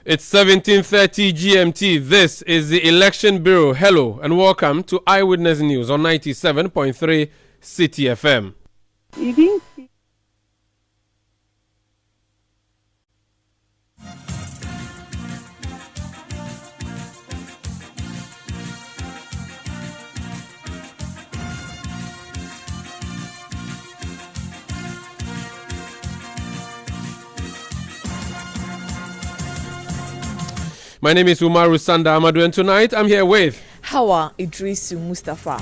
It's 17:30 GMT. This is the Election Bureau. Hello and welcome to Eyewitness News on 97.3 City FM. You didn't see. My name is Umaru Sanda Amadu, and tonight I'm here with Hawa Idrisu Mustafa.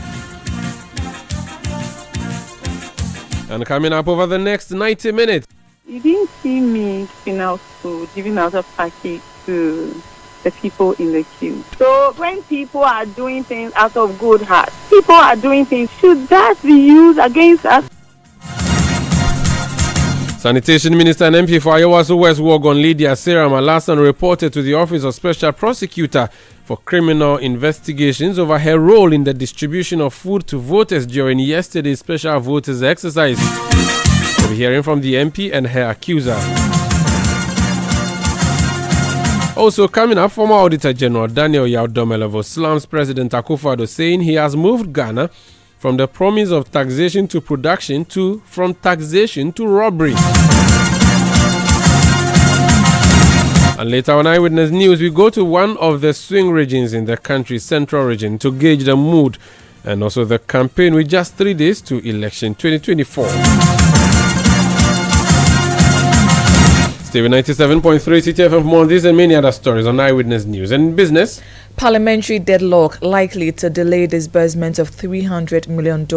And coming up over the next 90 minutes. You didn't see me giving out food, giving out a package to the people in the queue. So when people are doing things out of good heart, people are doing things, should that be used against us? Sanitation Minister and MP for Ayawasu West Wogon Lydia Sarah Malasan reported to the Office of Special Prosecutor for Criminal Investigations over her role in the distribution of food to voters during yesterday's special voters exercise. We'll be hearing from the MP and her accuser. Also coming up, former Auditor General Daniel Yaudomelevo slams President Akufo-Addo, saying he has moved Ghana from the promise of taxation to production to from taxation to robbery. And later on Eyewitness News, we go to one of the swing regions in the country's central region to gauge the mood and also the campaign with just 3 days to election 2024. Stay with 97.3 City FM for more on this and many other stories on Eyewitness News and Business. Parliamentary deadlock likely to delay disbursement of $300 million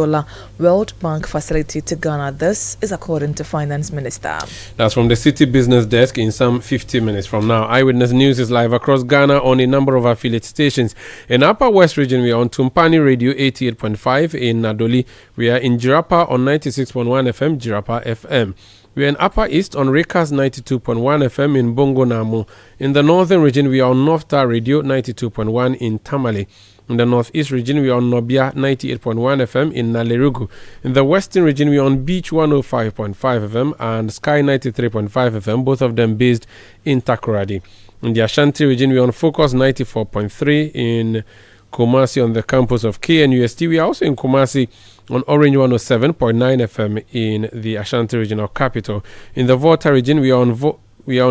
World Bank facility to Ghana. This is according to Finance Minister. That's from the City Business Desk in some 50 minutes from now. Eyewitness News is live across Ghana on a number of affiliate stations. In Upper West Region, we are on Tumpani Radio 88.5. In Nadoli, we are in Jirapa on 96.1 FM, Jirapa FM. We are in Upper East on Rekas 92.1 FM in Bongo Namu. In the Northern Region, we are on North Star Radio 92.1 in Tamale. In the Northeast Region, we are on Nobia 98.1 FM in Nalerugu. In the Western Region, we are on Beach 105.5 FM and Sky 93.5 FM, both of them based in Takoradi. In the Ashanti Region, we are on Focus 94.3 in Kumasi on the campus of KNUST. We are also in Kumasi on Orange 107.9 FM in the Ashanti Regional Capital. In the Volta region, we are on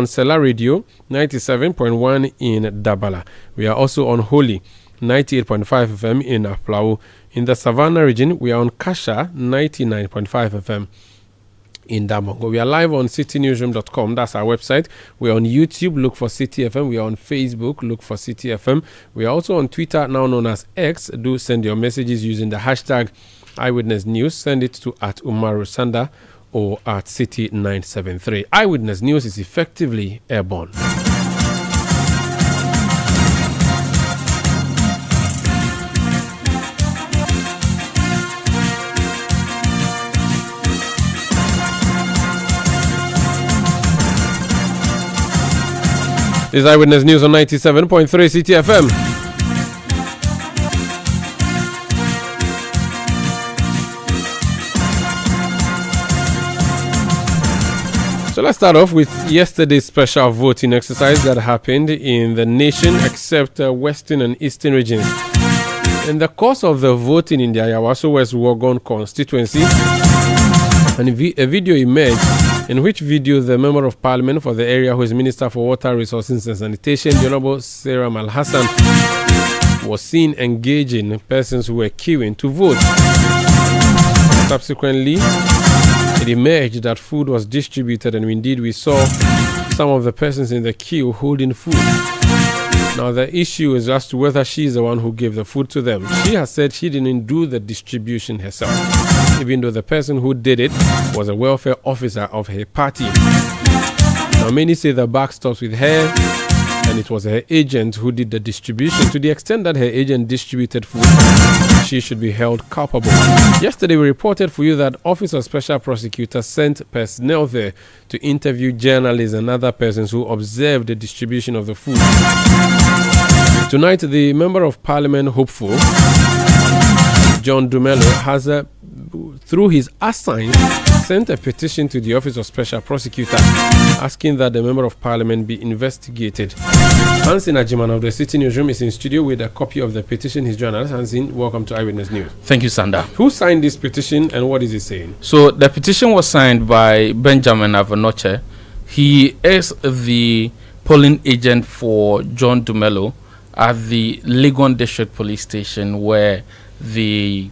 Sela Radio 97.1 in Dabala. We are also on Holy 98.5 FM in Aplau. In the Savannah region, we are on Kasha 99.5 FM in Damongo. We are live on citynewsroom.com. That's our website. We are on YouTube. Look for City FM. We are on Facebook. Look for City FM. We are also on Twitter, now known as X. Do send your messages using the hashtag Eyewitness News. Send it to @Umaru Sanda or @City973. Eyewitness News is effectively airborne. This is Eyewitness News on 97.3 City FM. So let's start off with yesterday's special voting exercise that happened in the nation except Western and Eastern regions. In the course of the voting in the Ayawasu West Wogon constituency, a video emerged in which the Member of Parliament for the area, who is Minister for Water Resources and Sanitation, the Honorable Sarah Malhassan, was seen engaging persons who were queuing to vote. Subsequently, it emerged that food was distributed, and indeed we saw some of the persons in the queue holding food. Now the issue is as to whether she is the one who gave the food to them. She has said she didn't do the distribution herself, even though the person who did it was a welfare officer of her party. Now many say the buck stops with her, and it was her agent who did the distribution. To the extent that her agent distributed food, she should be held culpable. Yesterday we reported for you that Office of Special Prosecutor sent personnel there to interview journalists and other persons who observed the distribution of the food. Tonight, the Member of Parliament hopeful, John Dumelo, has through his assigned, sent a petition to the Office of Special Prosecutor asking that the Member of Parliament be investigated. Hansin Ajiman of the City Newsroom is in studio with a copy of the petition. His journalist. Hansin, welcome to Eyewitness News. Thank you, Sanda. Who signed this petition and what is it saying? So the petition was signed by Benjamin Avanoche. He is the polling agent for John Dumelo at the Legon District Police Station, where the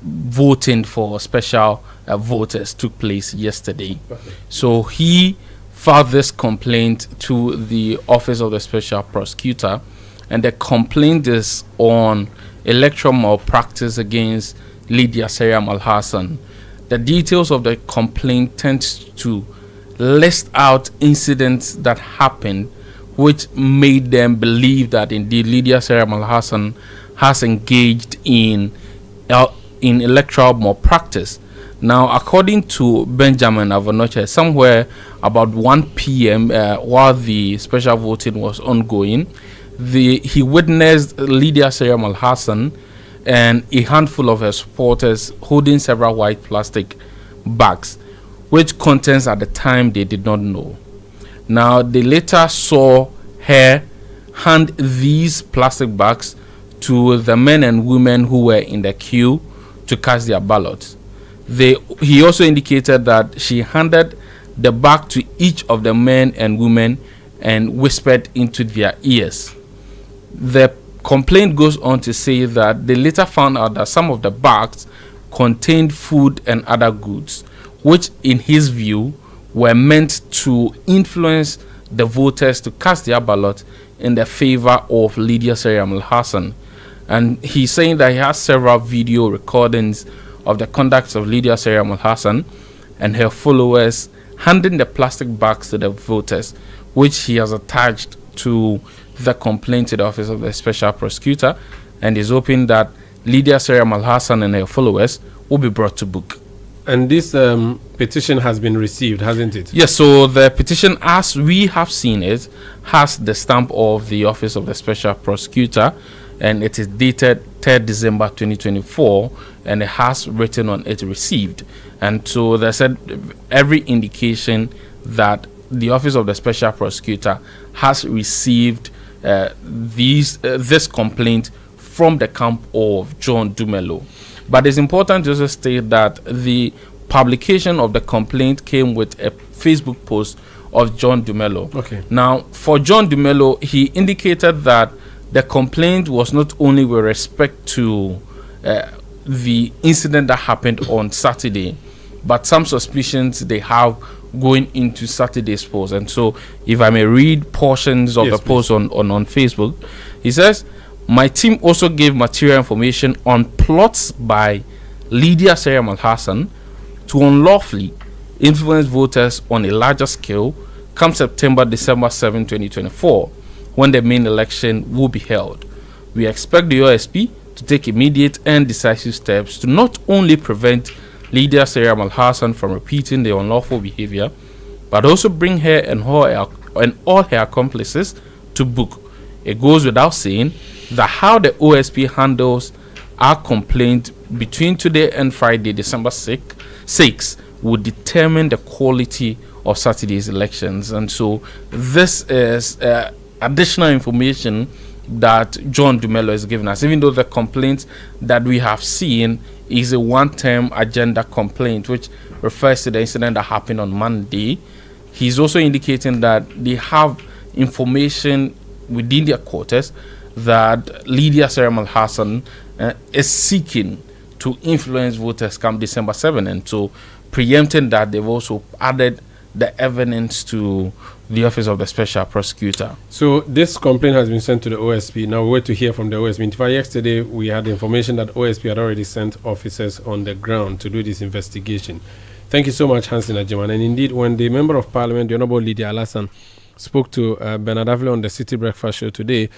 voting for special voters took place yesterday. Okay. So he filed this complaint to the Office of the Special Prosecutor, and the complaint is on electoral malpractice against Lydia Seriam Al-Hassan. The details of the complaint tends to list out incidents that happened which made them believe that indeed Lydia Seriam Al-Hassan has engaged in electoral malpractice. Now, according to Benjamin Avanoche, somewhere about 1 p.m. While the special voting was ongoing, he witnessed Lydia Seriam Al-Hassan and a handful of her supporters holding several white plastic bags, which contents at the time they did not know. Now, they later saw her hand these plastic bags to the men and women who were in the queue to cast their ballots. He also indicated that she handed the bag to each of the men and women and whispered into their ears. The complaint goes on to say that they later found out that some of the bags contained food and other goods, which in his view were meant to influence the voters to cast their ballot in the favor of Lydia Seriam Al-Hassan. And he's saying that he has several video recordings of the conduct of Lydia Seriam Al-Hassan and her followers handing the plastic bags to the voters, which he has attached to the complaint to the Office of the Special Prosecutor, and is hoping that Lydia Seriam Al-Hassan and her followers will be brought to book. And this petition has been received, hasn't it? Yes, so the petition, as we have seen it, has the stamp of the Office of the Special Prosecutor, and it is dated 3rd December 2024, and it has written on it received. And so there's every indication that the Office of the Special Prosecutor has received this complaint from the camp of John Dumelo. But it's important to also state that the publication of the complaint came with a Facebook post of John Dumelo. Okay. Now, for John Dumelo, he indicated that the complaint was not only with respect to the incident that happened on Saturday, but some suspicions they have going into Saturday's post. And so, if I may read portions of the post on Facebook, he says, "My team also gave material information on plots by Lydia Seriam Al-Hassan to unlawfully influence voters on a larger scale come December 7, 2024, when the main election will be held. We expect the OSP to take immediate and decisive steps to not only prevent Lydia Seriam Al-Hassan from repeating the unlawful behavior, but also bring her and all her accomplices to book. It goes without saying that how the OSP handles our complaint between today and Friday, December 6, will determine the quality of Saturday's elections." And so this is additional information that John Dumelo is giving us, even though the complaint that we have seen is a one-term agenda complaint, which refers to the incident that happened on Monday. He's also indicating that they have information within their quarters that Lydia Seriam Al-Hassan is seeking to influence voters come December 7, and so preempting that, they've also added the evidence to the Office of the Special Prosecutor. So this complaint has been sent to the OSP. Now we wait to hear from the OSP. In fact, yesterday we had information that OSP had already sent officers on the ground to do this investigation. Thank you so much, Hansin Ajiman. And indeed, when the Member of Parliament, the Honorable Lydia Al-Hassan, spoke to Bernard Avile on the City Breakfast Show today,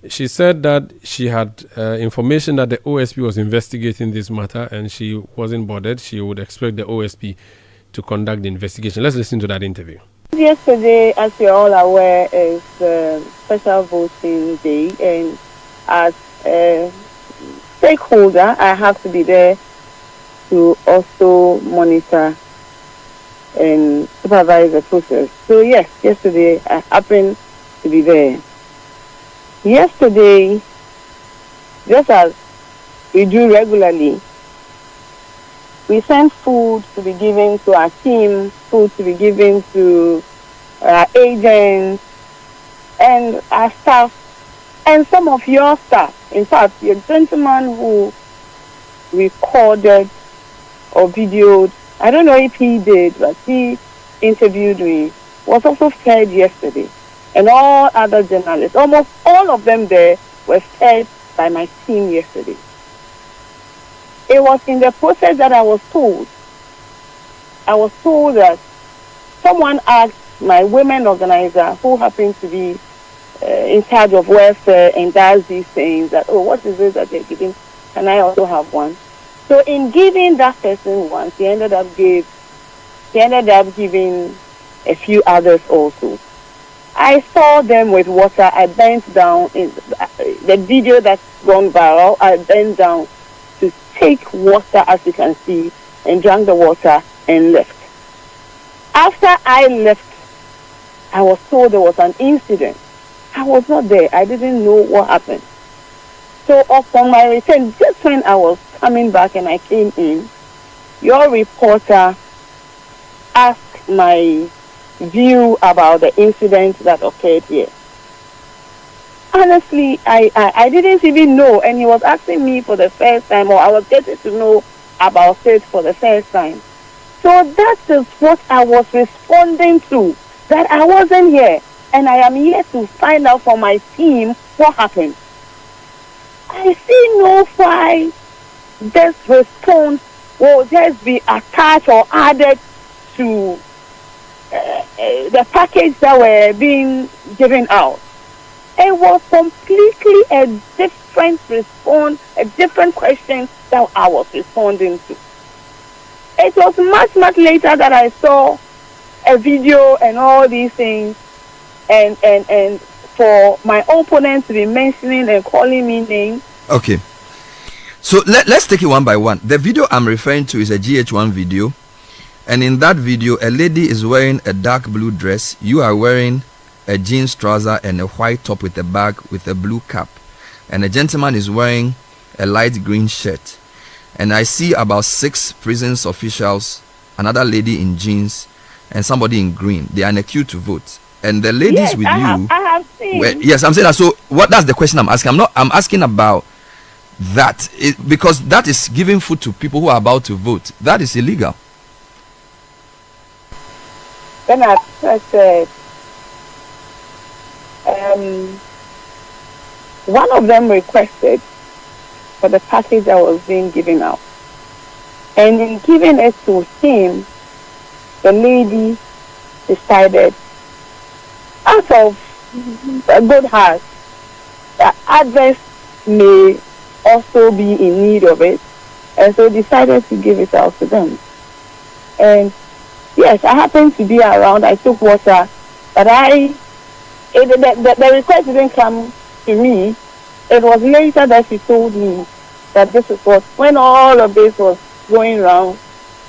she said that she had information that the OSP was investigating this matter and she wasn't bothered. She would expect the OSP to conduct the investigation. Let's listen to that interview. Yesterday, as you're all aware, is special voting day, and as a stakeholder, I have to be there to also monitor and supervise the process. So yes, yesterday I happened to be there. Yesterday, just as we do regularly, we sent food to be given to our team, food to be given to our agents and our staff, and some of your staff. In fact, your gentleman who recorded or videoed, I don't know if he did, but he interviewed me, was also fed yesterday. And all other journalists, almost all of them there, were fed by my team yesterday. It was in the process that I was told that someone asked my women organizer, who happens to be in charge of welfare and does these things, that, oh, what is it that they're giving? Can I also have one? So in giving that person one, he ended up giving a few others also. I saw them with water. I bent down. In the video that's gone viral, I bent down to take water, as you can see, and drank the water and left. After I left, I was told there was an incident. I was not there. I didn't know what happened. So upon my return, just when I was coming back and I came in, your reporter asked my view about the incident that occurred here. Honestly, I didn't even know, and he was asking me for the first time, or I was getting to know about it for the first time. So that is what I was responding to, that I wasn't here, and I am here to find out from my team what happened. I see no why this response will just be attached or added to the package that were being given out. It was completely a different response, a different question that I was responding to. It was much later that I saw a video and all these things, and for my opponent to be mentioning and calling me names. Okay. So let's take it one by one. The video I'm referring to is a GH1 video. And in that video, a lady is wearing a dark blue dress. You are wearing a jeans trouser and a white top with a bag with a blue cap. And a gentleman is wearing a light green shirt. And I see about 6 prisons officials, another lady in jeans, and somebody in green. They are in a queue to vote. And the ladies with you. I have seen. Well, yes, I'm saying that. So that's the question I'm asking. I'm asking about that, because that is giving food to people who are about to vote. That is illegal. Then I said, one of them requested for the package that was being given out. And in giving it to him, the lady decided, out of a good heart, that others may also be in need of it, and so decided to give it out to them. And yes, I happened to be around. I took water, but the request didn't come to me. It was later that she told me that this is what, when all of this was going around,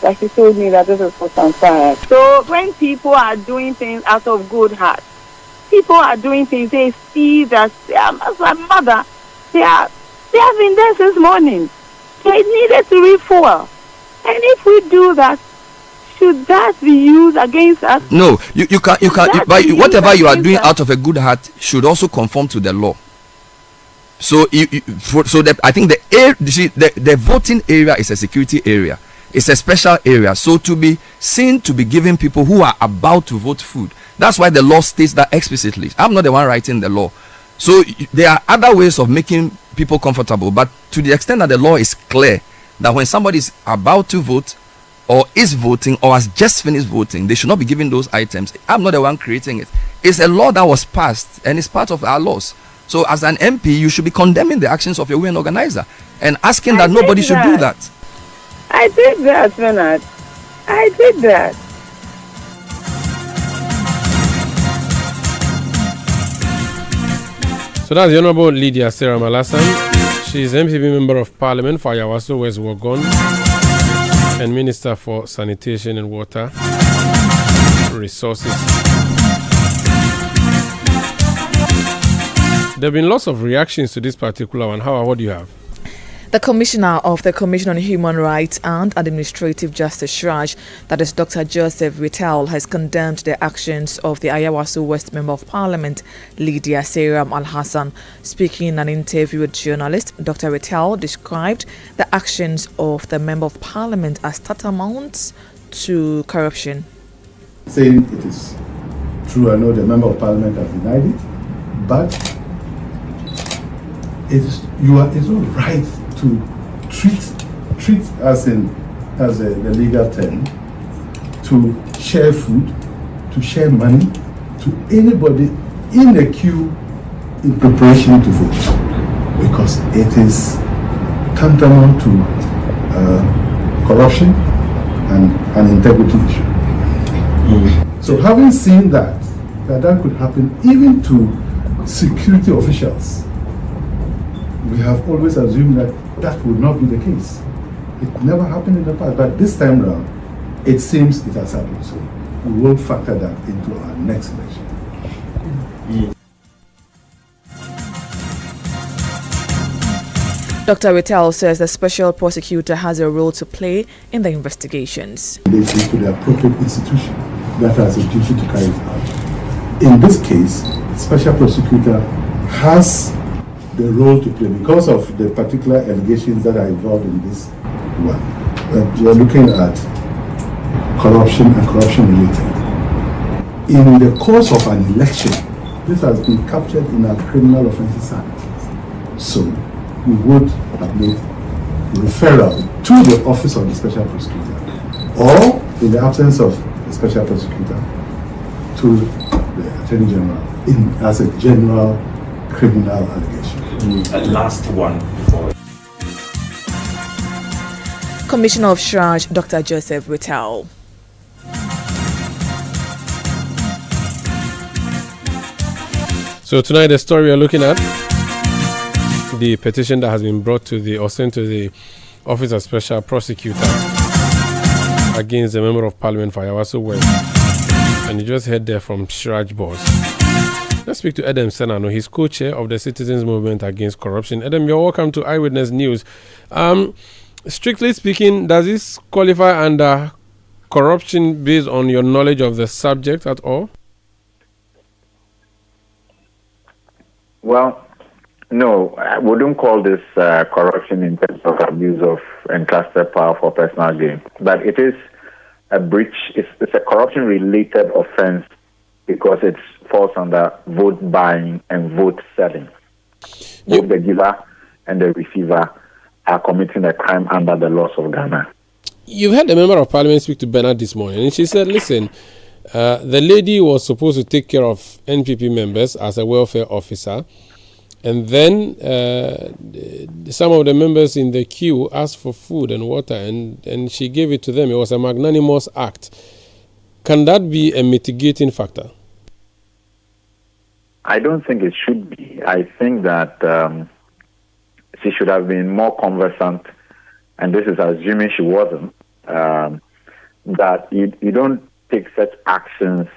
that she told me that this is what transpired. So when people are doing things out of good heart, people are doing things, they see that, as my mother, they have been there since morning. They needed to refuel. And if we do that, should that be used against us? No, you can't. But whatever you are doing out of a good heart should also conform to the law. So, I think the voting area is a security area. It's a special area. So to be seen to be giving people who are about to vote food, that's why the law states that explicitly. I'm not the one writing the law. So there are other ways of making people comfortable, but to the extent that the law is clear that when somebody is about to vote, or is voting, or has just finished voting, they should not be given those items. I'm not the one creating it. It's a law that was passed, and it's part of our laws. So as an MP, you should be condemning the actions of your women organizer and asking that nobody should do that. I did that, Bernard. I did that. So that's the Honorable Lydia Sarah Malasan. She is MPP Member of Parliament for Ayawasu West Wogon. and Minister for Sanitation and Water Resources. There have been lots of reactions to this particular one. What do you have? The Commissioner of the Commission on Human Rights and Administrative Justice Shraj, that is Dr. Joseph Whittal, has condemned the actions of the Ayawasu West Member of Parliament, Lydia Seiram Al-Hassan. Speaking in an interview with journalists, Dr. Whittal described the actions of the Member of Parliament as tantamount to corruption. Saying it is true, I know the Member of Parliament has denied it, but it's all right to treat as the legal term, to share food, to share money to anybody in the queue in preparation to vote, because it is tantamount to corruption and an integrity issue. So having seen that could happen even to security officials, we have always assumed that would not be the case. It never happened in the past, but this time round, it seems it has happened. So we will factor that into our next election. Dr. Whittal says the special prosecutor has a role to play in the investigations. They to the appropriate institution that has a duty to carry it out. In this case, the special prosecutor has the role to play because of the particular allegations that are involved in this one. We are looking at corruption and corruption related. In the course of an election, this has been captured in our Criminal Offences Act. So we would have made referral to the office of the special prosecutor, or in the absence of the special prosecutor, to the Attorney General as a general criminal allegation. Last one before. Commissioner of Shraj, Dr. Joseph Whittal. So tonight the story we are looking at, the petition that has been brought to sent to the Office of Special Prosecutor against the Member of Parliament for Ayawasu West. And you just heard there from Shraj Boss. Let's speak to Edem Senano. He's co-chair of the Citizens Movement Against Corruption. Edem, you're welcome to Eyewitness News. Strictly speaking, does this qualify under corruption based on your knowledge of the subject at all? Well, no, I wouldn't call this corruption in terms of abuse of entrusted power for personal gain. But it is a breach, it's a corruption-related offense because it falls under vote buying and vote selling. Both the giver and the receiver are committing a crime under the laws of Ghana. You've had a member of parliament speak to Bernard this morning, and she said, listen, the lady was supposed to take care of NPP members as a welfare officer, and then some of the members in the queue asked for food and water, and she gave it to them. It was a magnanimous act. Can that be a mitigating factor? I don't think it should be. I think that she should have been more conversant, and this is assuming she wasn't, that you don't take such actions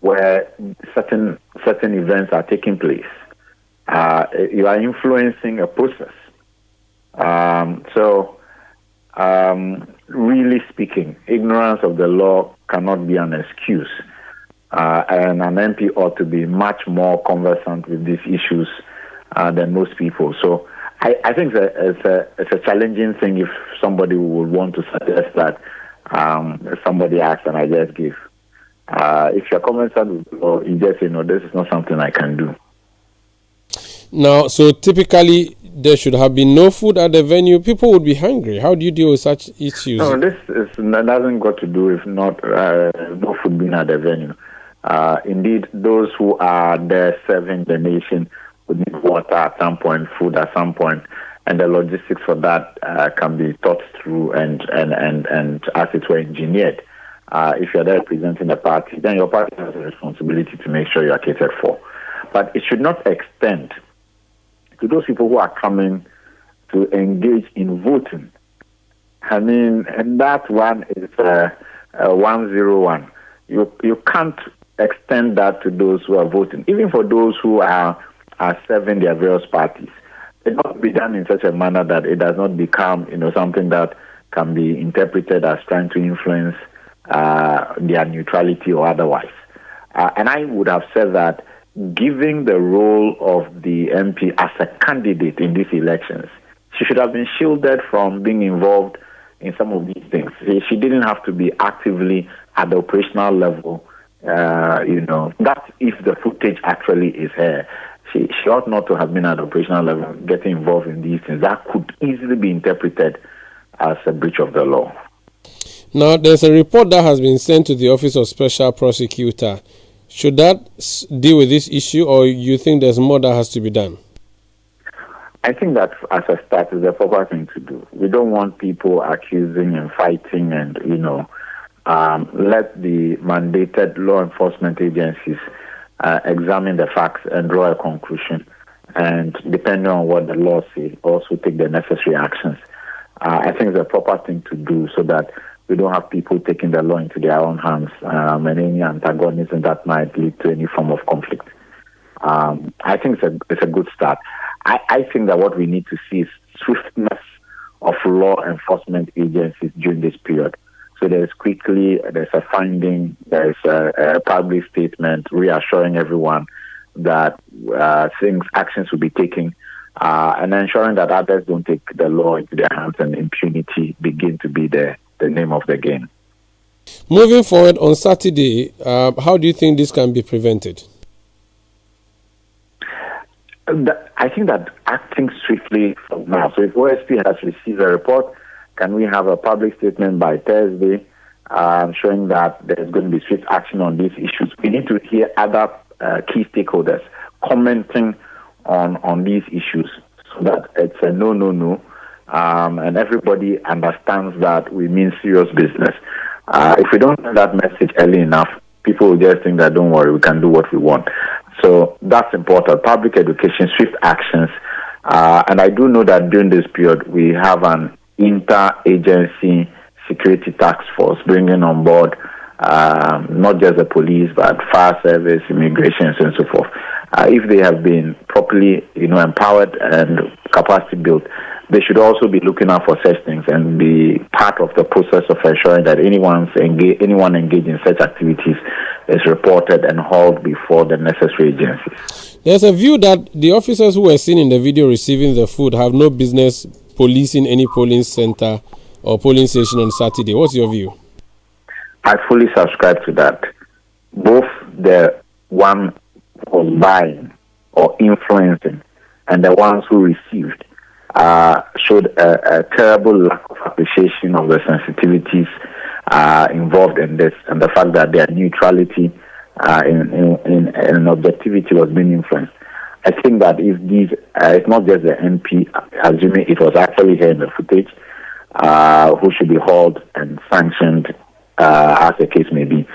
where certain events are taking place. You are influencing a process. Really speaking, ignorance of the law cannot be an excuse. And an MP ought to be much more conversant with these issues than most people. So I think it's a challenging thing if somebody would want to suggest that somebody asks and I just give. If you're conversant with the law, you just say, no, this is not something I can do. Now, so typically there should have been no food at the venue. People would be hungry. How do you deal with such issues? No, this hasn't got to do with not no food being at the venue. Indeed, those who are there serving the nation would need water at some point, food at some point, and the logistics for that can be thought through and as it were engineered. If you're there representing the party, then your party has a responsibility to make sure you are catered for. But it should not extend to those people who are coming to engage in voting. I mean, and that one is 101. You can't extend that to those who are voting, even for those who are serving their various parties. It must be done in such a manner that it does not become, something that can be interpreted as trying to influence their neutrality or otherwise. And I would have said that giving the role of the MP as a candidate in these elections, she should have been shielded from being involved in some of these things. She didn't have to be actively at the operational level. That's if the footage actually is her. She ought not to have been at the operational level getting involved in these things. That could easily be interpreted as a breach of the law. Now, there's a report that has been sent to the Office of Special Prosecutor. Should that deal with this issue, or you think there's more that has to be done? I think that as a start is the proper thing to do. We don't want people accusing and fighting and, let the mandated law enforcement agencies examine the facts and draw a conclusion. And depending on what the law says, also take the necessary actions. I think it's the proper thing to do so that we don't have people taking the law into their own hands and any antagonism that might lead to any form of conflict. I think it's a good start. I think that what we need to see is swiftness of law enforcement agencies during this period. So there's a finding, there's a public statement reassuring everyone that actions will be taken, and ensuring that others don't take the law into their hands and impunity begin to be the name of the game. Moving forward on Saturday, how do you think this can be prevented? I think that acting swiftly from now. So if OSP has received a report, can we have a public statement by Thursday showing that there's going to be swift action on these issues? We need to hear other key stakeholders commenting on these issues so that it's a no, and everybody understands that we mean serious business. If we don't send that message early enough, people will just think that don't worry, we can do what we want. So that's important. Public education, swift actions. And I do know that during this period, we have an inter-agency security task force bringing on board not just the police, but fire service, immigration, and so forth. If they have been properly, empowered and capacity built, they should also be looking out for such things and be part of the process of ensuring that anyone engaged in such activities is reported and hauled before the necessary agencies. There's a view that the officers who were seen in the video receiving the food have no business policing any polling center or polling station on Saturday. What's your view? I fully subscribe to that. Both the one who was buying or influencing and the ones who received showed a terrible lack of appreciation of the sensitivities involved in this, and the fact that their neutrality and objectivity was being influenced. I think that if these, it's not just the MP, assuming it was actually here in the footage, who should be hauled and sanctioned as the case may be.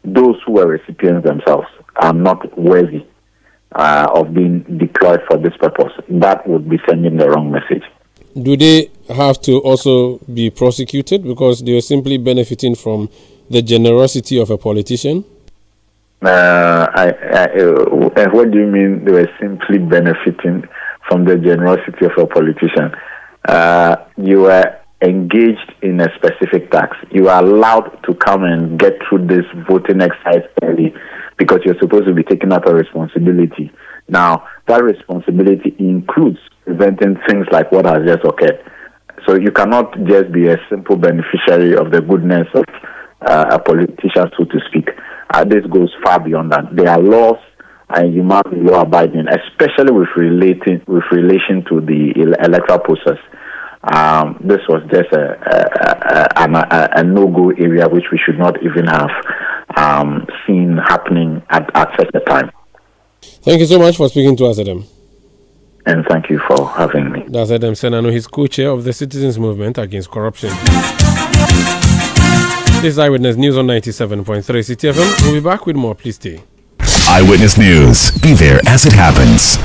Those who were recipients themselves are not worthy of being deployed for this purpose. That would be sending the wrong message. Do they have to also be prosecuted because they are simply benefiting from the generosity of a politician? What do you mean they were simply benefiting from the generosity of a politician? You were engaged in a specific task. You are allowed to come and get through this voting exercise early because you're supposed to be taking up a responsibility. Now, that responsibility includes preventing things like what has just occurred. So you cannot just be a simple beneficiary of the goodness of a politician, so to speak. This goes far beyond that. There are laws, and you must be law-abiding, especially with relation to the electoral process. This was just a no-go area which we should not even have seen happening at such a time. Thank you so much for speaking to us, Adam. And thank you for having me. That's Adam Senano. He's co-chair of the Citizens Movement Against Corruption. This is Eyewitness News on 97.3 CTFM. We'll be back with more. Please stay. Eyewitness News. Be there as it happens.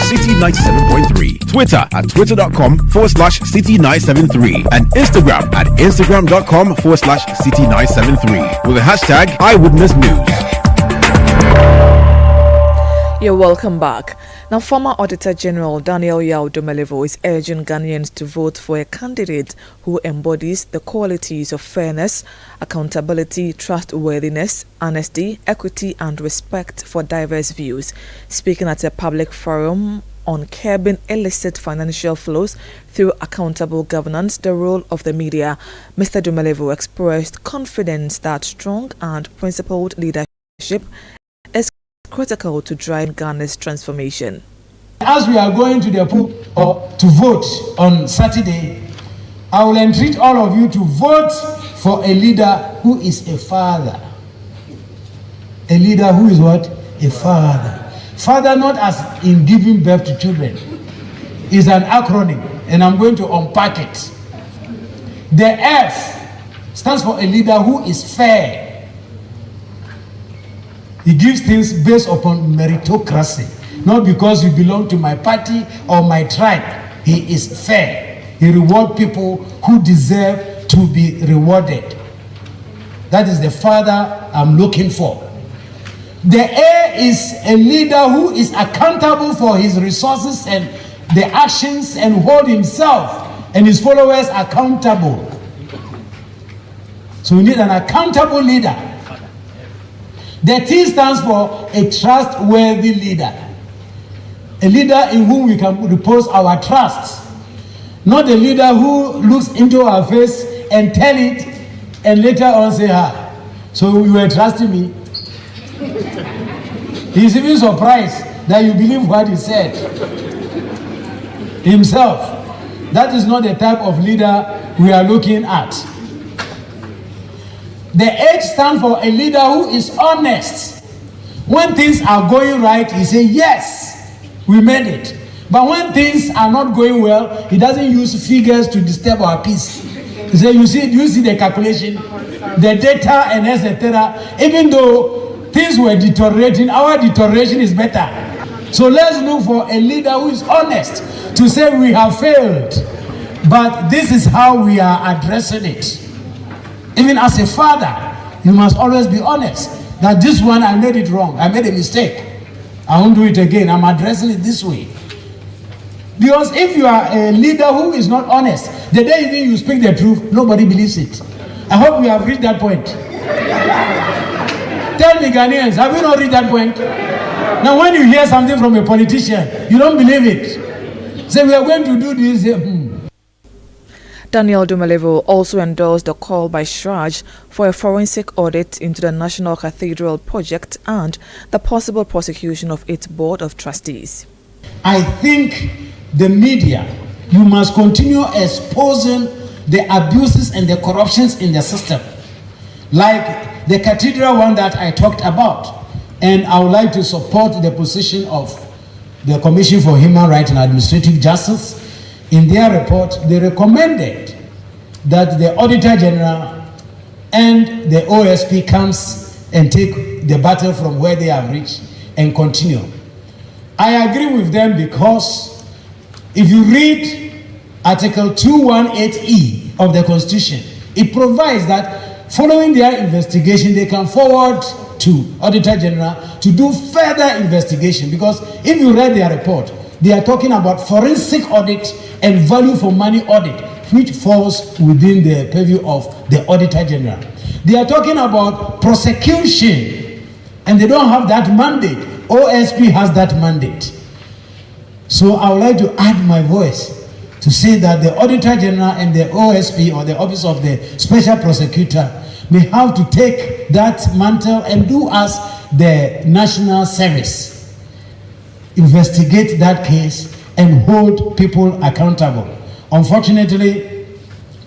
City 97.3, Twitter at twitter.com/City973, and Instagram at Instagram.com/City973 with the hashtag Eyewitness News. You're welcome back. Now, former Auditor General Daniel Yao Domelevo is urging Ghanaians to vote for a candidate who embodies the qualities of fairness, accountability, trustworthiness, honesty, equity, and respect for diverse views. Speaking at a public forum on curbing illicit financial flows through accountable governance, the role of the media, Mr. Domelevo expressed confidence that strong and principled leadership is critical to drive Ghana's transformation. As we are going to the poll or to vote on Saturday, I will entreat all of you to vote for a leader who is a father. A leader who is what? A father. Father, not as in giving birth to children, is an acronym, and I'm going to unpack it. The F stands for a leader who is fair. He gives things based upon meritocracy, not because you belong to my party or my tribe. He is fair. He rewards people who deserve to be rewarded. That is the father I'm looking for. The A is a leader who is accountable for his resources and the actions and hold himself and his followers accountable. So we need an accountable leader. The T stands for a trustworthy leader. A leader in whom we can repose our trust. Not a leader who looks into our face and tell it and later on say, so you were trusting me. He's even surprised that you believe what he said himself. That is not the type of leader we are looking at. The H stands for a leader who is honest. When things are going right, he says, yes, we made it. But when things are not going well, he doesn't use figures to disturb our peace. He says, do you see the calculation, the data, and etc. Even though things were deteriorating, our deterioration is better. So let's look for a leader who is honest to say we have failed, but this is how we are addressing it. Even as a father, you must always be honest that this one, I made it wrong. I made a mistake. I won't do it again. I'm addressing it this way. Because if you are a leader who is not honest, the day even you speak the truth, nobody believes it. I hope we have reached that point. Tell me, Ghanaians, have you not reached that point? Now, when you hear something from a politician, you don't believe it. Say, we are going to do this. Daniel Domelevo also endorsed the call by Shraj for a forensic audit into the National Cathedral project and the possible prosecution of its board of trustees. I think the media, you must continue exposing the abuses and the corruptions in the system. Like the cathedral one that I talked about. And I would like to support the position of the Commission for Human Rights and Administrative Justice. In their report, they recommended that the Auditor General and the OSP comes and take the battle from where they have reached and continue. I agree with them because if you read Article 218E of the Constitution, it provides that following their investigation, they can forward to Auditor General to do further investigation. Because if you read their report, They are talking about forensic audit and value for money audit, which falls within the purview of the Auditor General. They are talking about prosecution, and they don't have that mandate. OSP has that mandate. So I would like to add my voice to say that the Auditor General and the OSP, or the Office of the Special Prosecutor, may have to take that mantle and do as the national service. Investigate that case and hold people accountable. Unfortunately,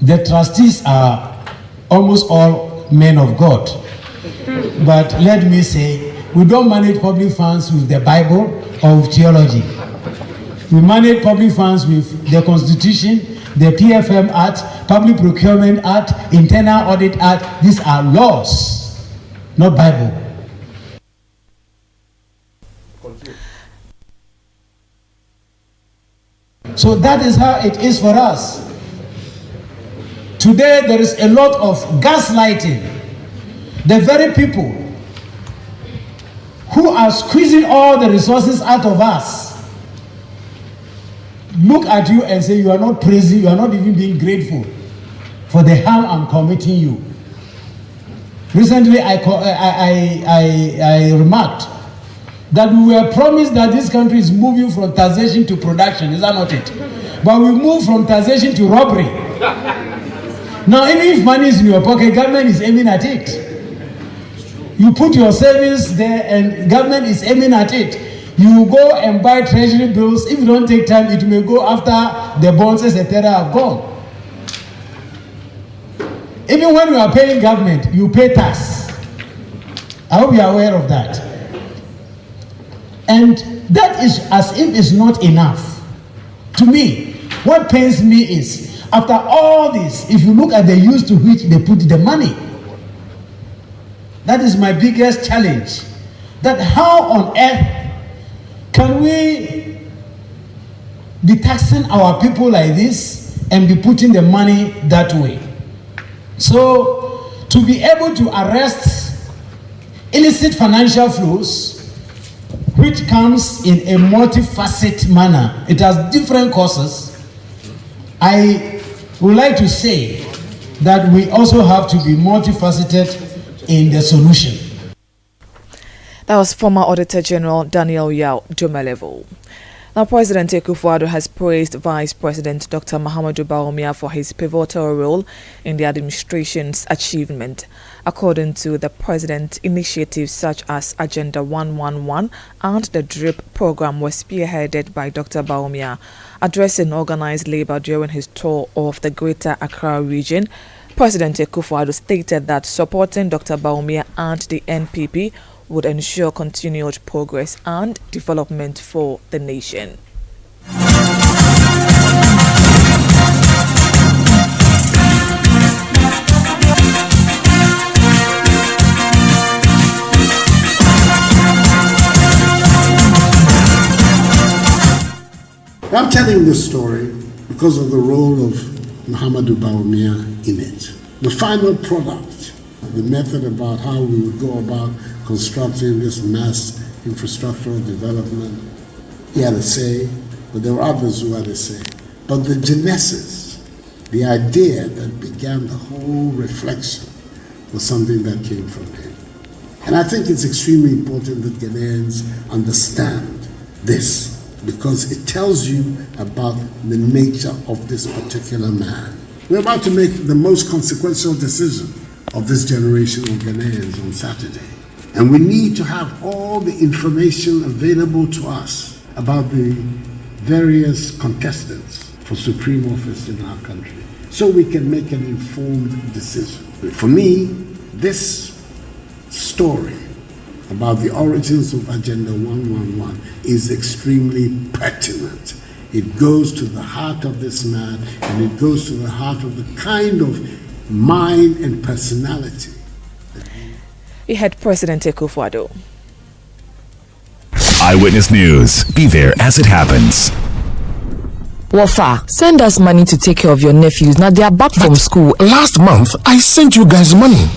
the trustees are almost all men of God. But let me say, we don't manage public funds with the Bible or with theology. We manage public funds with the Constitution, the PFM Act, Public Procurement Act, Internal Audit Act. These are laws, not Bible. So that is how it is for us. Today there is a lot of gaslighting. The very people who are squeezing all the resources out of us look at you and say you are not praising, you are not even being grateful for the harm I'm committing you. Recently I remarked that we were promised that this country is moving from taxation to production. Is that not it? But we move from taxation to robbery. Now, even if money is in your pocket, government is aiming at it. You put your savings there and government is aiming at it. You go and buy treasury bills. If you don't take time, it may go after the bonds, etc. have gone. Even when you are paying government, you pay tax. I hope you are aware of that. And that is as if it's not enough. To me, what pains me is, after all this, if you look at the use to which they put the money, that is my biggest challenge. That how on earth can we be taxing our people like this and be putting the money that way? So, to be able to arrest illicit financial flows, which comes in a multifaceted manner, it has different causes. I would like to say that we also have to be multifaceted in the solution. That was former Auditor General Daniel Yao Jomelevo. Now, President Akufo-Addo has praised Vice President Dr. Mahamudu Bawumia for his pivotal role in the administration's achievement. According to the president, initiatives such as Agenda 111 and the DRIP program were spearheaded by Dr. Bawumia. Addressing organized labor during his tour of the Greater Accra region, President Akufo-Addo stated that supporting Dr. Bawumia and the NPP would ensure continued progress and development for the nation. I'm telling this story because of the role of Mahamudu Bawumia in it. The final product, the method about how we would go about constructing this mass infrastructural development, he had a say, but there were others who had a say. But the genesis, the idea that began the whole reflection, was something that came from him. And I think it's extremely important that Ghanaians understand this, because it tells you about the nature of this particular man. We're about to make the most consequential decision of this generation of Ghanaians on Saturday. And we need to have all the information available to us about the various contestants for supreme office in our country, so we can make an informed decision. For me, this story about the origins of Agenda 111 is extremely pertinent. It goes to the heart of this man, and it goes to the heart of the kind of mind and personality. We had President Akufo-Addo. Eyewitness News. Be there as it happens. Wafa, send us money to take care of your nephews. Now they are back from school. Last month, I sent you guys money.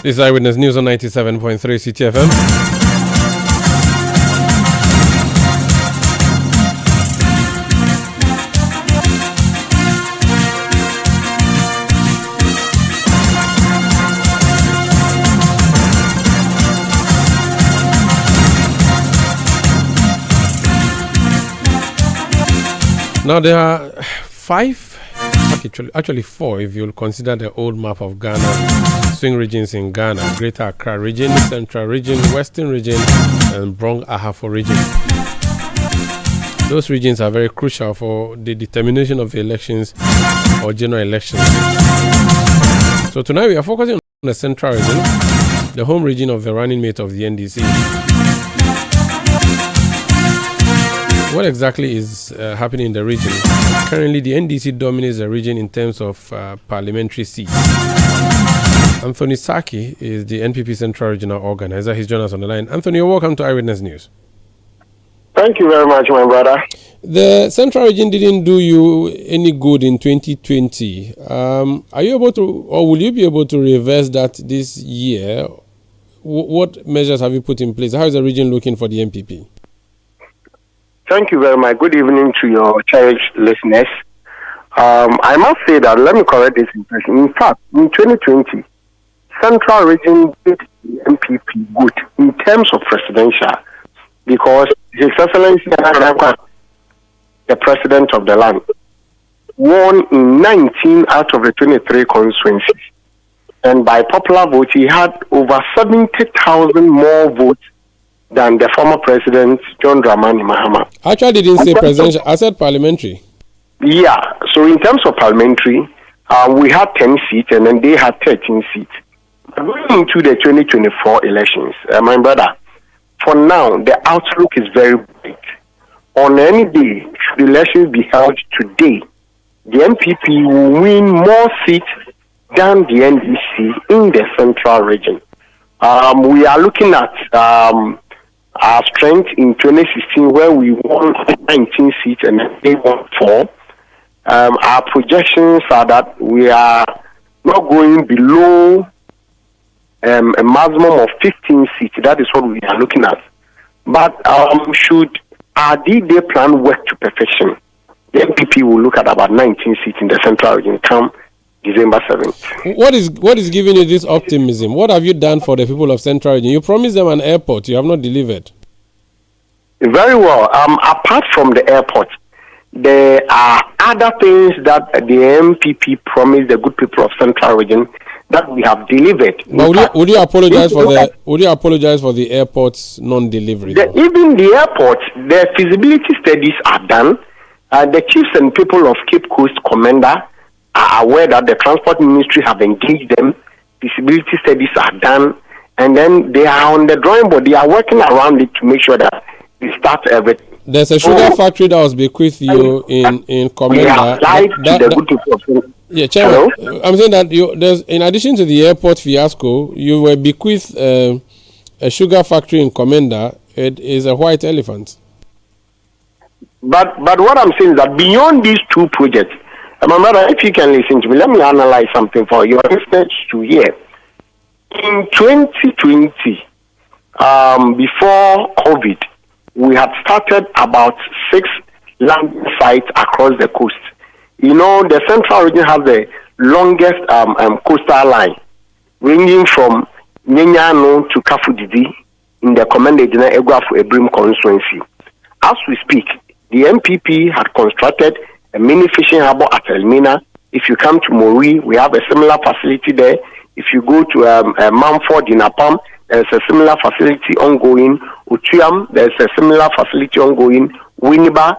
This is Eyewitness News on 97.3 CTFM. Now there are actually four if you'll consider the old map of Ghana, swing regions in Ghana: Greater Accra region, Central region, Western region, and Brong Ahafo region. Those regions are very crucial for the determination of the elections or general elections. So tonight we are focusing on the Central region, the home region of the running mate of the NDC. What exactly is happening in the region? Currently, the NDC dominates the region in terms of parliamentary seats. Anthony Saki is the NPP Central Regional Organizer. He's joined us on the line. Anthony, welcome to Eyewitness News. Thank you very much, my brother. The Central region didn't do you any good in 2020. Are you able to, or will you be able to reverse that this year? What measures have you put in place? How is the region looking for the NPP? Thank you very much. Good evening to your cherished listeners. I must say that, let me correct this impression. In fact, in 2020, Central region did the MPP good in terms of presidential, because His Excellency, the President of the land, won in 19 out of the 23 constituencies. And by popular vote, he had over 70,000 more votes than the former President, John Dramani Mahama. Actually, didn't say presidential, I said parliamentary. Yeah, so in terms of parliamentary, we had 10 seats and then they had 13 seats. Going into the 2024 elections, my brother, for now, the outlook is very bright. On any day, should the elections be held today, the MPP will win more seats than the NDC in the Central region. We are looking at our strength in 2016, where we won 19 seats and they won 4. Our projections are that we are not going below a maximum of 15 seats. That is what we are looking at. But should our D-Day plan work to perfection, the MPP will look at about 19 seats in the Central region come December 7th. What is giving you this optimism? What have you done for the people of Central region? You promised them an airport. You have not delivered. Very well. Apart from the airport, there are other things that the MPP promised the good people of Central region that we have delivered. But would you apologize for the airport's non-delivery? Even the airport, the feasibility studies are done. The chiefs and people of Cape Coast Commander are aware that the Transport Ministry have engaged them. Feasibility studies are done, and then they are on the drawing board. They are working around it to make sure that they start everything. There's a sugar factory that was bequeathed you in Commander. Yeah, Chairman, I'm saying that there's, in addition to the airport fiasco, you were bequeathed a sugar factory in Commander. It is a white elephant. But what I'm saying is that beyond these two projects, my brother, if you can listen to me, let me analyze something for your listeners to hear. In 2020, before COVID, we had started about 6 landing sites across the coast. You know, the Central region has the longest coastal line, ranging from Nyenyano to Kafudidi in the Commander General Egwafu Ebrim constituency. As we speak, the MPP had constructed a mini fishing harbor at Elmina. If you come to Mori, we have a similar facility there. If you go to Mumford in Apam, there's a similar facility ongoing. Utiam, there's a similar facility ongoing. Winneba,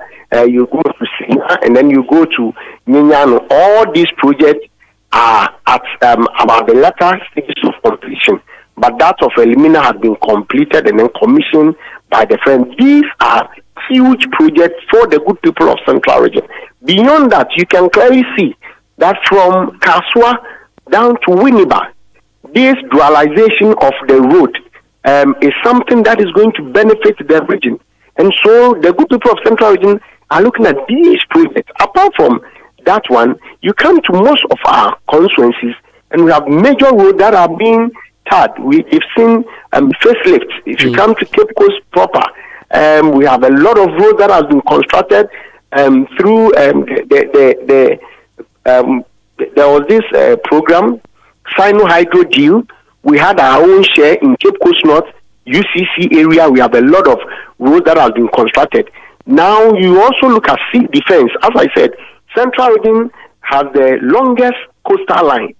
you go to Sina, and then you go to Nyenyano. All these projects are at about the latter stages of completion. But that of Elimina has been completed and then commissioned by the friends. These are huge projects for the good people of Central region. Beyond that, you can clearly see that from Kaswa down to Winneba, this dualization of the road is something that is going to benefit the region. And so the good people of Central region are looking at these projects. Apart from that one, you come to most of our constituencies and we have major roads that are being Third, we've seen facelifts. If you come to Cape Coast proper, we have a lot of roads that has been constructed through there was this program, Sino Hydro Deal. We had our own share in Cape Coast North, UCC area. We have a lot of roads that have been constructed. Now you also look at sea defense. As I said, Central Region has the longest coastal line.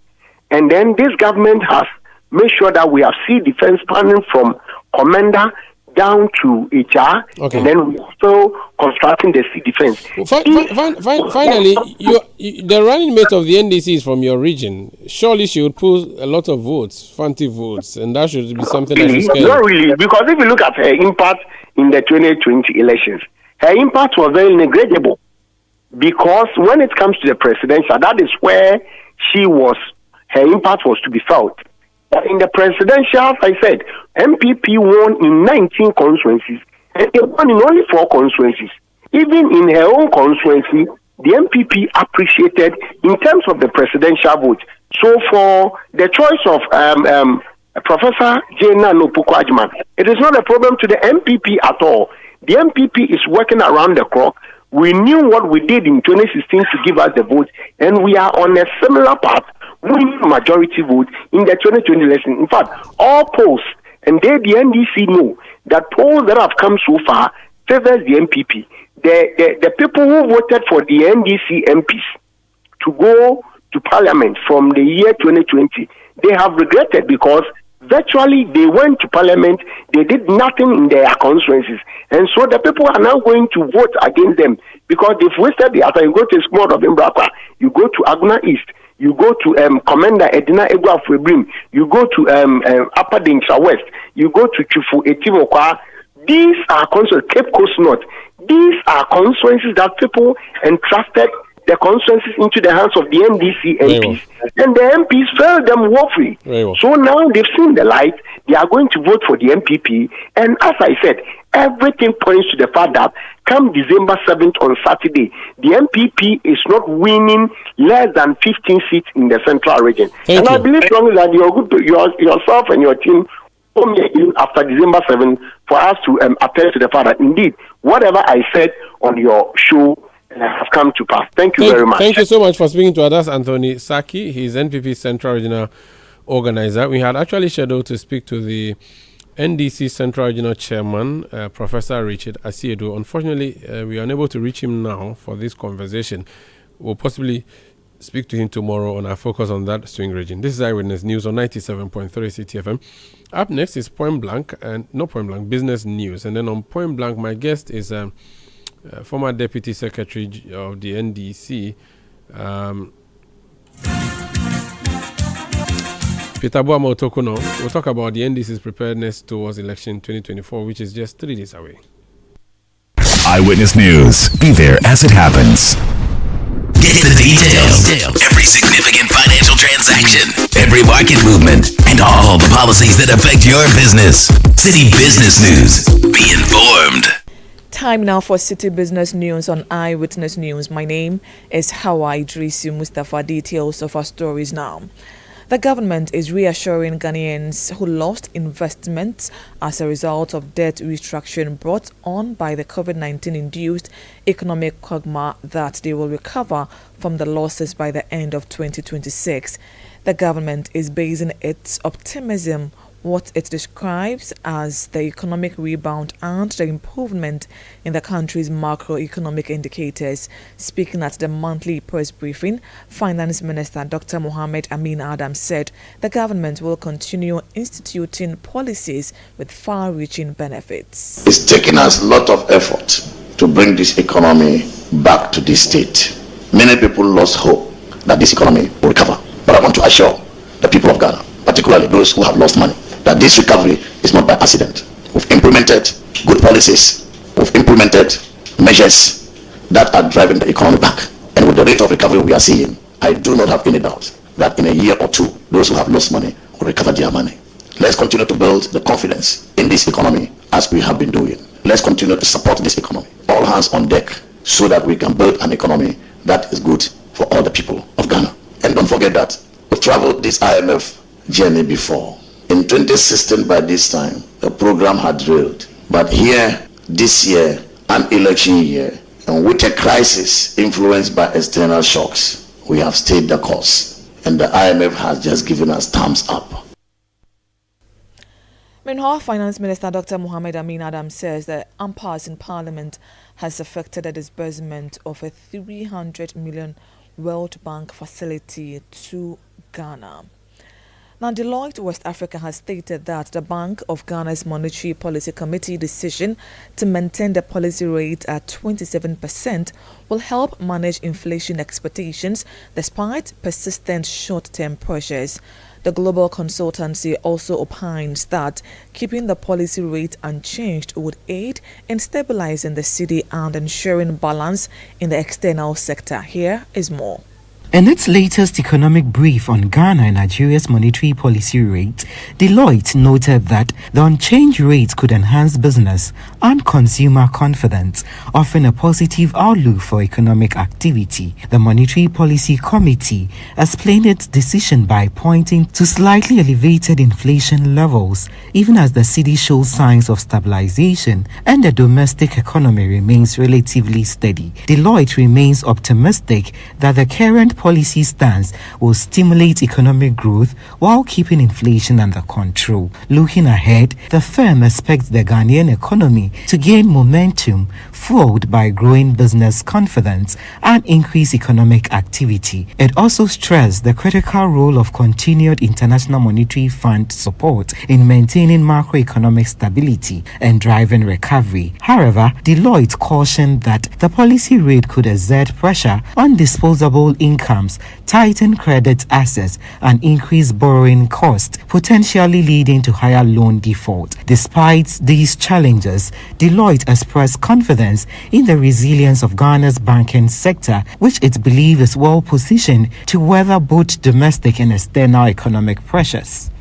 And then this government has made sure that we have sea defense spanning from Commander down to HR, and then we're also constructing the sea defense. Finally, the running mate of the NDC is from your region. Surely she would pull a lot of votes, fancy votes, and that should be something that should scale. Not really, because if you look at her impact in the 2020 elections, her impact was very negligible. Because when it comes to the presidential, that is where her impact was to be felt. But in the presidential, as I said, MPP won in 19 constituencies, and they won in only 4 constituencies. Even in her own constituency, the MPP appreciated in terms of the presidential vote. So for the choice of Professor Jena Nopukwajman, it is not a problem to the MPP at all. The MPP is working around the clock. We knew what we did in 2016 to give us the vote, and we are on a similar path, winning majority vote in the 2020 election. In fact, all polls, and the NDC know that polls that have come so far favors the MPP. The people who voted for the NDC MPs to go to parliament from the year 2020, they have regretted because virtually they went to parliament, they did nothing in their constituencies. And so the people are now going to vote against them because they've wasted the after you go to Small of Imbrapa, you go to Aguna East, you go to Commander Edina Egua Febrim, you go to Upper Dingsha West, you go to Chufu Etivokwa. These are constituencies, Cape Coast North. These are constituencies that people entrusted the constituencies into the hands of the NDC MPs. And the MPs failed them woefully. So now they've seen the light. They are going to vote for the MPP. And as I said, everything points to the fact that come December 7th on Saturday, the MPP is not winning less than 15 seats in the Central Region. I believe strongly that you're good to yourself and your team after December 7th for us to attest to the fact that indeed, whatever I said on your show have come to pass. Thank you very much. Thank you so much for speaking to us, Anthony Saki. He's NPP Central Regional Organizer. We had actually scheduled to speak to the NDC Central Regional Chairman, Professor Richard Asiedu. Unfortunately, we are unable to reach him now for this conversation. We'll possibly speak to him tomorrow on our focus on that swing region. This is Eyewitness News on 97.3 CTFM. Up next is Point Blank, and not Point Blank, Business News. And then on Point Blank, my guest is former Deputy Secretary of the NDC, Peter Boama Otokuno. We'll talk about the NDC's preparedness towards election 2024, which is just 3 days away. Eyewitness News. Be there as it happens. Get the details. Every significant financial transaction, every market movement, and all the policies that affect your business. City Business News. Be informed. Time now for City Business News on Eyewitness News. My name is Hawa Idrisu Mustafa. Details of our stories now. The government is reassuring Ghanaians who lost investments as a result of debt restructuring brought on by the COVID-19 induced economic quagmire that they will recover from the losses by the end of 2026. The government is basing its optimism what it describes as the economic rebound and the improvement in the country's macroeconomic indicators. Speaking at the monthly press briefing, Finance Minister Dr. Mohamed Amin Adam said the government will continue instituting policies with far-reaching benefits. It's taken us a lot of effort to bring this economy back to this state. Many people lost hope that this economy will recover. But I want to assure the people of Ghana, particularly those who have lost money, that this recovery is not by accident. We've implemented good policies. We've implemented measures that are driving the economy back. And with the rate of recovery we are seeing, I do not have any doubt that in a year or two, those who have lost money will recover their money. Let's continue to build the confidence in this economy as we have been doing. Let's continue to support this economy. All hands on deck so that we can build an economy that is good for all the people of Ghana. And don't forget that we've traveled this IMF journey before. In 2016, by this time, the program had drilled. But here, this year, an election year, and with a crisis influenced by external shocks, we have stayed the course. And the IMF has just given us thumbs up. Meanwhile, Finance Minister Dr. Mohamed Amin Adam says that impasse in Parliament has affected the disbursement of a 300 million World Bank facility to Ghana. Now, Deloitte West Africa has stated that the Bank of Ghana's Monetary Policy Committee decision to maintain the policy rate at 27% will help manage inflation expectations despite persistent short-term pressures. The global consultancy also opines that keeping the policy rate unchanged would aid in stabilizing the cedi and ensuring balance in the external sector. Here is more. In its latest economic brief on Ghana and Nigeria's monetary policy rate, Deloitte noted that the unchanged rate could enhance business and consumer confidence, offering a positive outlook for economic activity. The Monetary Policy Committee explained its decision by pointing to slightly elevated inflation levels, even as the cedi shows signs of stabilization and the domestic economy remains relatively steady. Deloitte remains optimistic that the current policy stance will stimulate economic growth while keeping inflation under control. Looking ahead, the firm expects the Ghanaian economy to gain momentum, fueled by growing business confidence and increased economic activity. It also stressed the critical role of continued International Monetary Fund support in maintaining macroeconomic stability and driving recovery. However, Deloitte cautioned that the policy rate could exert pressure on disposable incomes, tighten credit assets, and increase borrowing costs, potentially leading to higher loan default. Despite these challenges, Deloitte expressed confidence in the resilience of Ghana's banking sector, which it believes is well positioned to weather both domestic and external economic pressures.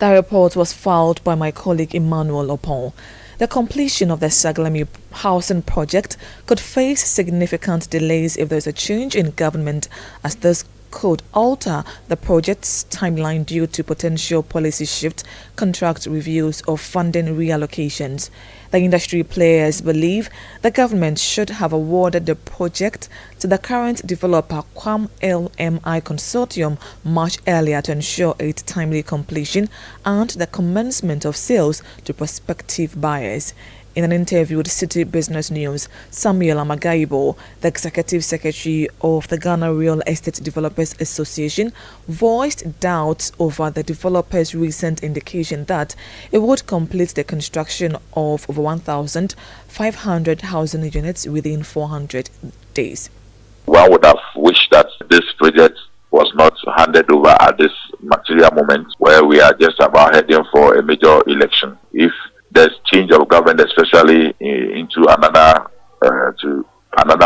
That report was filed by my colleague Emmanuel Opon. The completion of the Saglemi housing project could face significant delays if there is a change in government, as this could alter the project's timeline due to potential policy shift, contract reviews, or funding reallocations. The industry players believe the government should have awarded the project to the current developer Kwam LMI Consortium much earlier to ensure its timely completion and the commencement of sales to prospective buyers. In an interview with City Business News, Samuel Amagaibo, the Executive Secretary of the Ghana Real Estate Developers Association, voiced doubts over the developer's recent indication that it would complete the construction of over 1,500 housing units within 400 days. One would have wished that this project was not handed over at this material moment where we are just about heading for a major election. If there's change of government, especially into another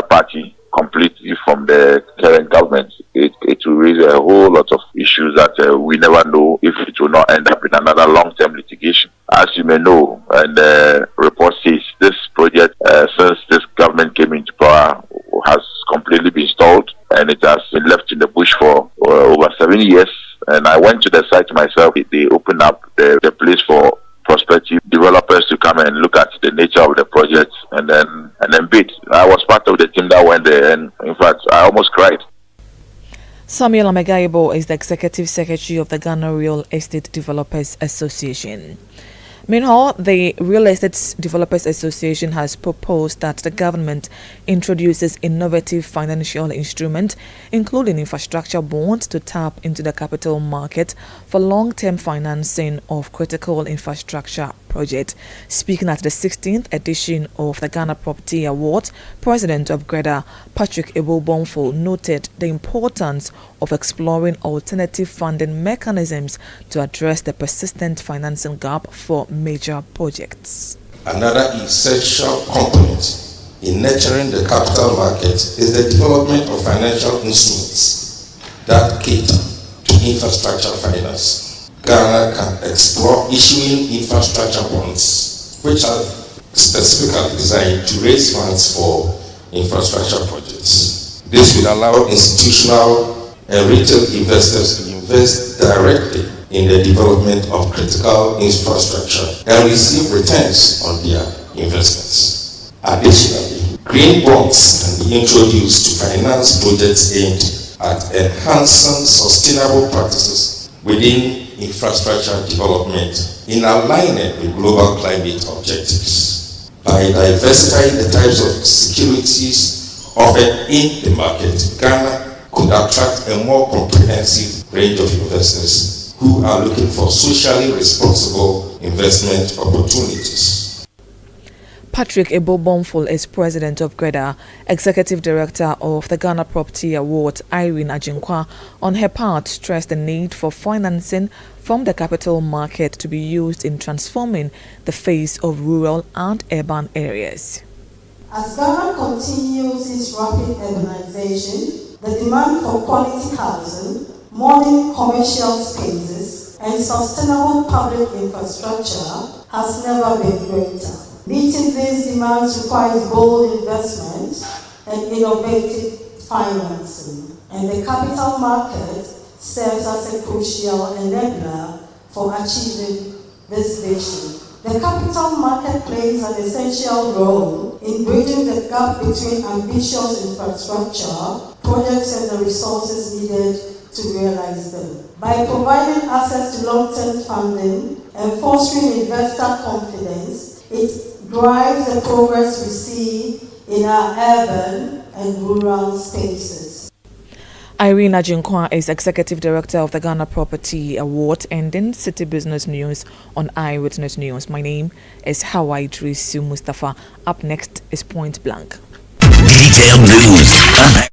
party, completely from the current government, it will raise a whole lot of issues that we never know if it will not end up in another long-term litigation. As you may know, and the report says, this project, since this government came into power, has completely been stalled, and it has been left in the bush for over 7 years. And I went to the site myself. They opened up the place for prospective developers to come and look at the nature of the project and then bid. I was part of the team that went there, and in fact, I almost cried. Samuel Amagaibo is the Executive Secretary of the Ghana Real Estate Developers Association. Meanwhile, the Real Estate Developers Association has proposed that the government introduces innovative financial instruments, including infrastructure bonds, to tap into the capital market for long-term financing of critical infrastructure projects. Speaking at the 16th edition of the Ghana Property Awards, President of GREDA, Patrick Ebobonfo, noted the importance of exploring alternative funding mechanisms to address the persistent financing gap for major projects. Another essential component in nurturing the capital market is the development of financial instruments that cater to infrastructure finance. Ghana can explore issuing infrastructure bonds, which are specifically designed to raise funds for infrastructure projects. This will allow institutional and retail investors to invest directly in the development of critical infrastructure and receive returns on their investments. Additionally, green bonds can be introduced to finance projects aimed at enhancing sustainable practices within infrastructure development in alignment with global climate objectives. By diversifying the types of securities offered in the market, Ghana could attract a more comprehensive range of investors who are looking for socially responsible investment opportunities. Patrick Ebo-Bonful is president of GREDA, executive director of the Ghana Property Award. Irene Ajinkwa, on her part, stressed the need for financing from the capital market to be used in transforming the face of rural and urban areas. As Ghana continues its rapid urbanization, the demand for quality housing, modern commercial spaces, and sustainable public infrastructure has never been greater. Meeting these demands requires bold investment and innovative financing, and the capital market serves as a crucial enabler for achieving this vision. The capital market plays an essential role in bridging the gap between ambitious infrastructure projects and the resources needed to realize them. By providing access to long-term funding and fostering investor confidence, it drives the progress we see in our urban and rural spaces. Irene Ajinkwa is Executive Director of the Ghana Property Award, and in City Business News on Eyewitness News. My name is Hawa Idrisu Mustafa. Up next is Point Blank. Detailed news.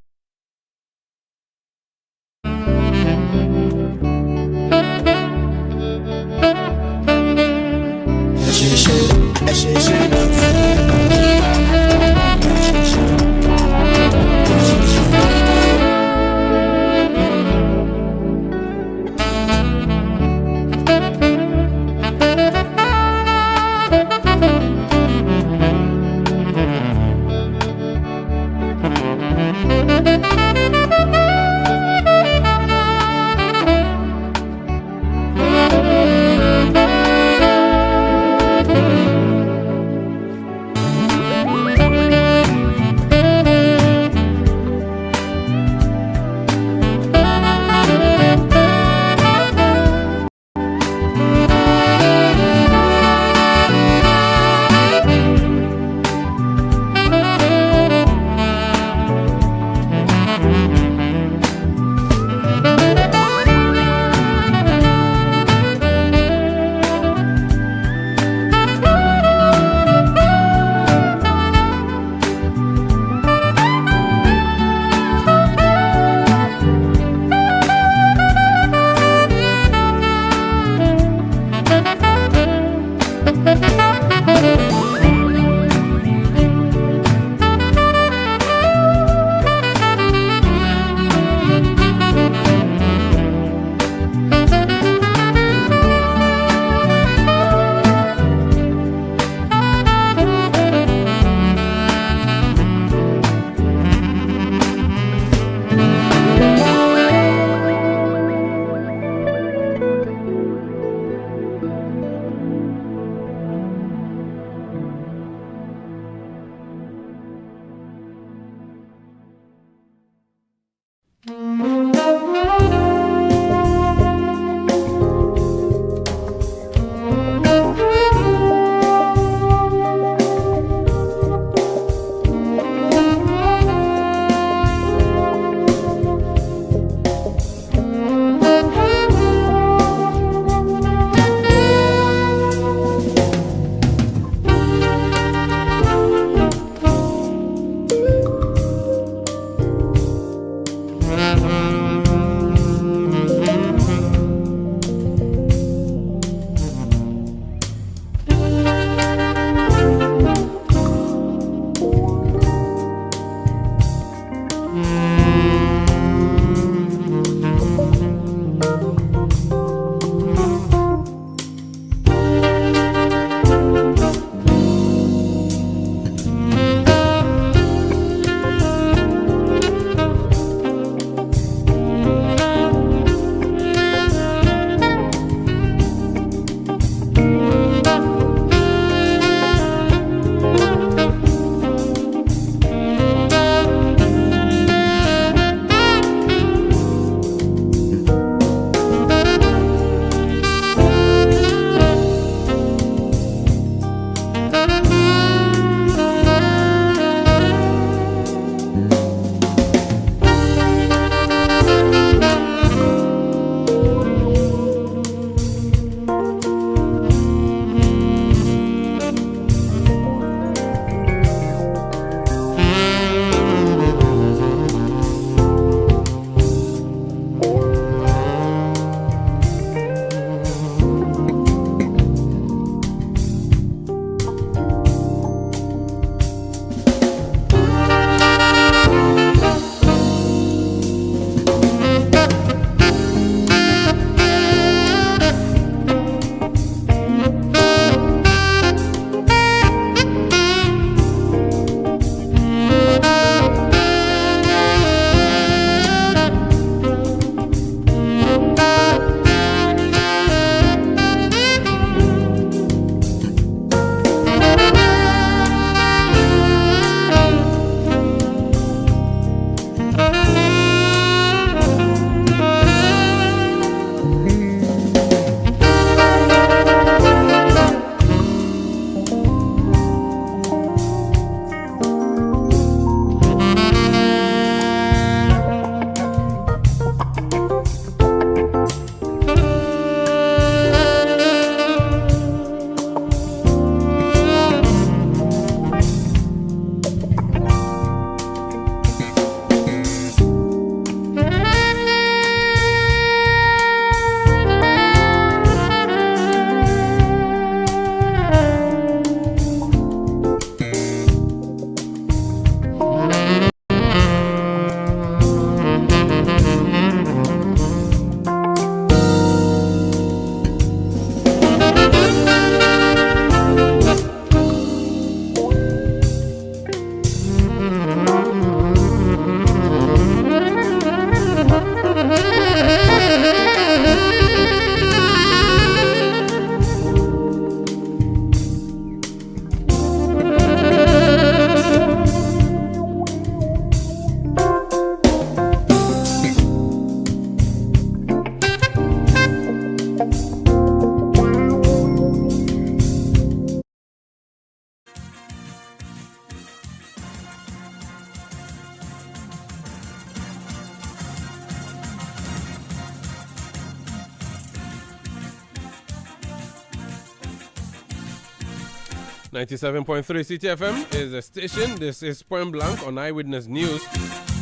97.3 CTFM is the station. This is Point Blank on Eyewitness News.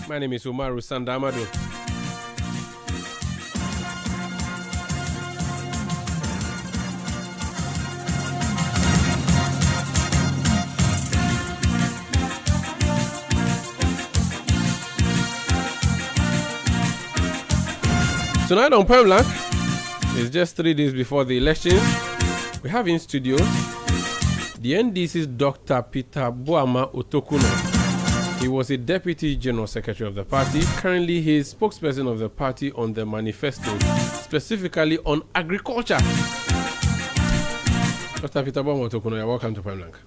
My name is Umaru Sanda Amadu. Tonight on Point Blank, it's just 3 days before the elections. We have in studio the NDC's Dr. Peter Boama Otokuno. He was a Deputy General Secretary of the party. Currently, he is spokesperson of the party on the manifesto, specifically on agriculture. Dr. Peter Boama Otokuno, you're welcome to Point Blank.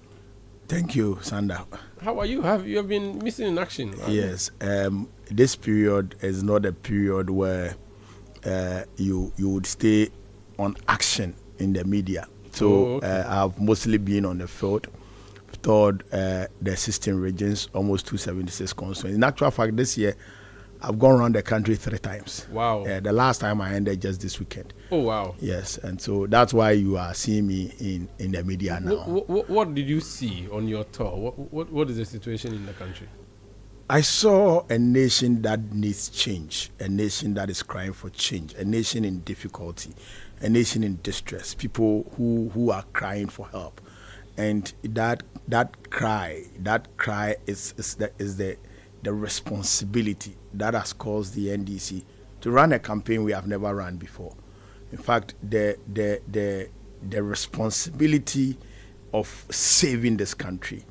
Thank you, Sanda. How are you? You have been missing in action? Yes. This period is not a period where you would stay on action in the media. So I've mostly been on the field, toured the 16 regions, almost 276 constituencies. In actual fact, this year, I've gone around the country 3 times. Wow. The last time I ended just this weekend. Oh, wow. Yes, and so that's why you are seeing me in the media now. What did you see on your tour? What is the situation in the country? I saw a nation that needs change, a nation that is crying for change, a nation in difficulty, a nation in distress, people who are crying for help. And that cry is the responsibility that has caused the NDC to run a campaign we have never run before. In fact, the responsibility of saving this country,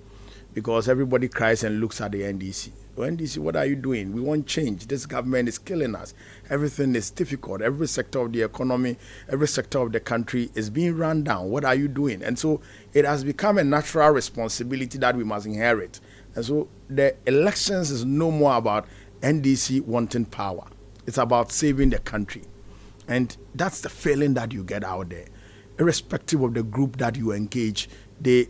because everybody cries and looks at the NDC. NDC, what are you doing? We want change. This government is killing us. Everything is difficult. Every sector of the economy, every sector of the country is being run down. What are you doing? And so it has become a natural responsibility that we must inherit. And so the elections is no more about NDC wanting power. It's about saving the country. And that's the feeling that you get out there. Irrespective of the group that you engage, they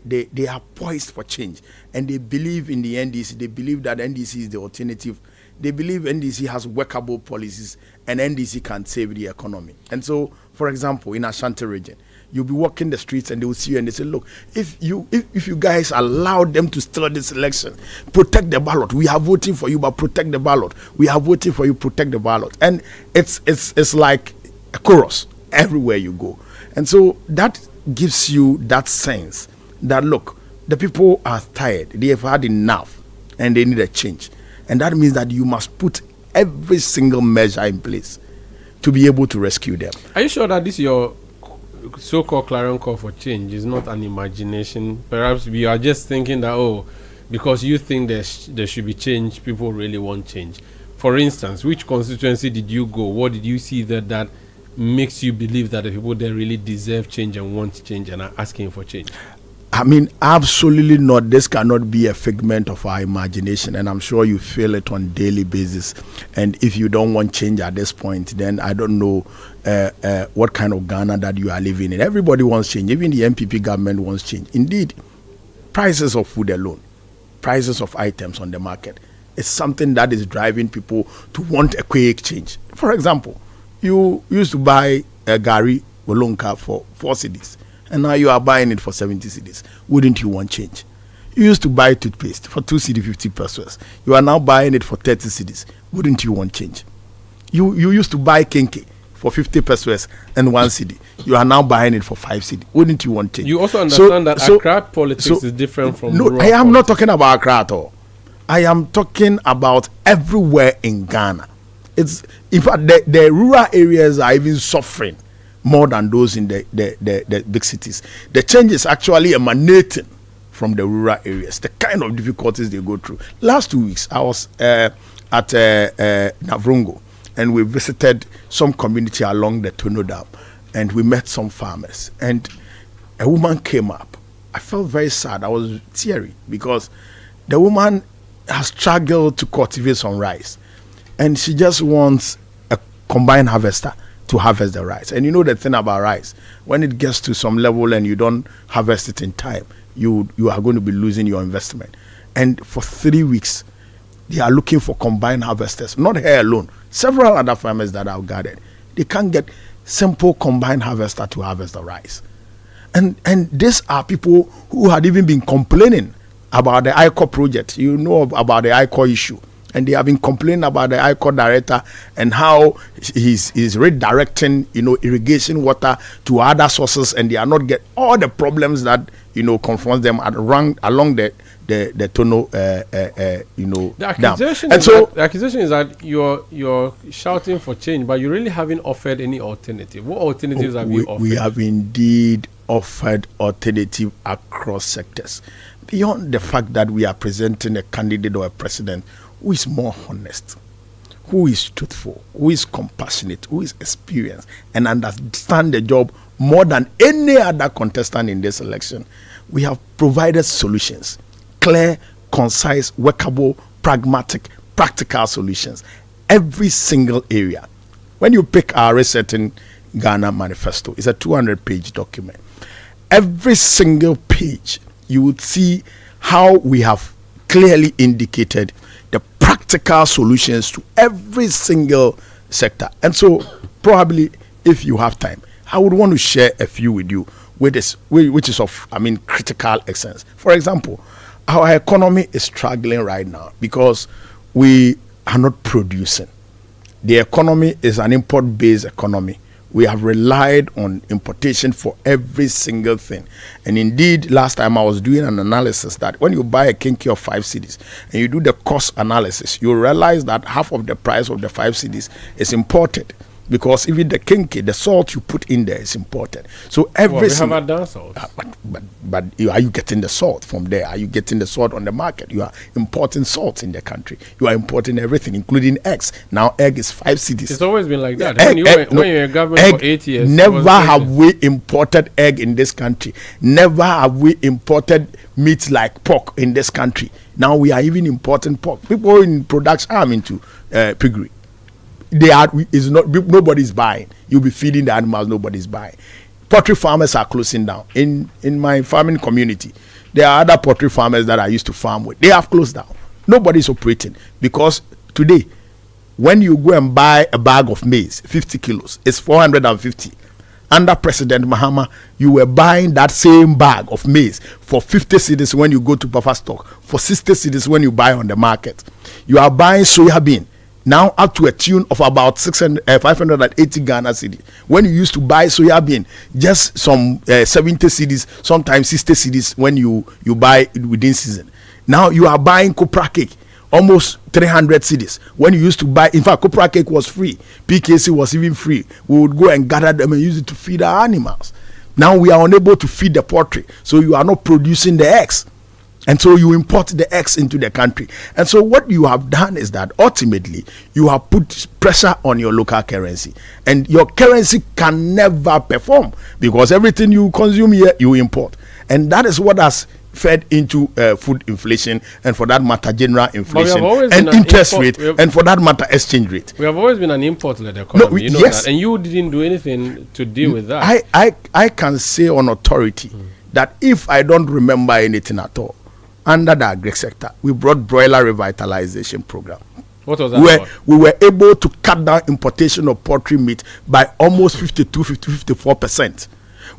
are poised for change, and they believe in the NDC. They believe that NDC is the alternative. They believe NDC has workable policies, and NDC can save the economy. And so, for example, in Ashanti region, you'll be walking the streets and they will see you and they say, look, if you guys allow them to steal this election, protect the ballot. We are voting for you, but protect the ballot. We are voting for you, protect the ballot. And it's like a chorus everywhere you go. And so that gives you that sense that, look, the people are tired. They have had enough and they need a change. And that means that you must put every single measure in place to be able to rescue them. Are you sure that this your so-called clarion call for change is not an imagination? Perhaps we are just thinking that, because you think there should be change, people really want change. For instance, which constituency did you go? What did you see that makes you believe that the people there really deserve change and want change and are asking for change? I mean, absolutely not. This cannot be a figment of our imagination, and I'm sure you feel it on a daily basis. And if you don't want change at this point, then I don't know what kind of Ghana that you are living in. Everybody wants change. Even the MPP government wants change. Indeed, prices of food alone, prices of items on the market, is something that is driving people to want a quick change. For example, you used to buy a Gari Wolonka for 4 cedis, and now you are buying it for 70 cedis. Wouldn't you want change? You used to buy toothpaste for 2 cedi 50 pesos. You are now buying it for 30 cedis. Wouldn't you want change? You used to buy kenke for 50 pesos and 1 cedi. You are now buying it for 5 cedi. Wouldn't you want change? You also understand that Accra politics is different from rural I am not talking about Accra at all. I am talking about everywhere in Ghana. It's, in fact, the rural areas are even suffering more than those in the big cities. The change is actually emanating from the rural areas, the kind of difficulties they go through. Last 2 weeks, I was at Navrongo, and we visited some community along the Tono Dam, and we met some farmers. And a woman came up. I felt very sad. I was teary because the woman has struggled to cultivate some rice, and she just wants a combined harvester to harvest the rice. And you know the thing about rice, when it gets to some level and you don't harvest it in time, you are going to be losing your investment. And for 3 weeks, they are looking for combined harvesters. Not her alone, several other farmers that have gathered. They can't get simple combined harvester to harvest the rice. And these are people who had even been complaining about the ICO project. You know about the ICO issue. And they have been complaining about the ICO director and how he's redirecting, irrigation water to other sources, and they are not get all the problems that, confront them along the tunnel, The accusation, down. the accusation is that you're shouting for change, but you really haven't offered any alternative. What alternatives have you offered? We have indeed offered alternative across sectors. Beyond the fact that we are presenting a candidate or a president who is more honest, who is truthful, who is compassionate, who is experienced, and understand the job more than any other contestant in this election, we have provided solutions. Clear, concise, workable, pragmatic, practical solutions. Every single area. When you pick our Resetting Ghana manifesto, it's a 200-page document. Every single page, you would see how we have clearly indicated the practical solutions to every single sector. And so, probably, if you have time, I would want to share a few with you, which is of, critical essence. For example, our economy is struggling right now because we are not producing. The economy is an import-based economy. We have relied on importation for every single thing. And indeed, last time I was doing an analysis that when you buy a kinky of 5 cedis and you do the cost analysis, you realize that half of the price of the 5 cedis is imported. Because even the kinky, the salt you put in there is imported. So we have our done salt. But are you getting the salt from there? Are you getting the salt on the market? You are importing salt in the country. You are importing everything, including eggs. Now egg is 5 cedis. It's always been like that. When you're in government for 8 years. Never have we imported egg in this country. Never have we imported meat like pork in this country. Now we are even importing pork. People in production are into piggery. Nobody's buying. You'll be feeding the animals, nobody's buying. Poultry farmers are closing down. In my farming community, there are other poultry farmers that I used to farm with. They have closed down. Nobody's operating because today, when you go and buy a bag of maize, 50 kilos, it's 450. Under President Mahama, you were buying that same bag of maize for 50 cedis when you go to Buffer Stock, for 60 cedis when you buy on the market. You are buying soya bean now up to a tune of about 580 Ghana cedi. When you used to buy soya bean, just some 70 cedis, sometimes 60 cedis when you buy within season. Now you are buying copra cake, almost 300 cedis. When you used to buy, in fact, copra cake was free. PKC was even free. We would go and gather them and use it to feed our animals. Now we are unable to feed the poultry, so you are not producing the eggs. And so you import the eggs into the country. And so what you have done is that ultimately you have put pressure on your local currency. And your currency can never perform because everything you consume here, you import. And that is what has fed into food inflation, and for that matter, general inflation and interest rate, and for that matter, exchange rate. We have always been an import-led economy, you know that. And you didn't do anything to deal with that. I can say on authority that if I don't remember anything at all, under the agri sector, we brought broiler revitalization program. What was that? We were able to cut down importation of poultry meat by almost 54%.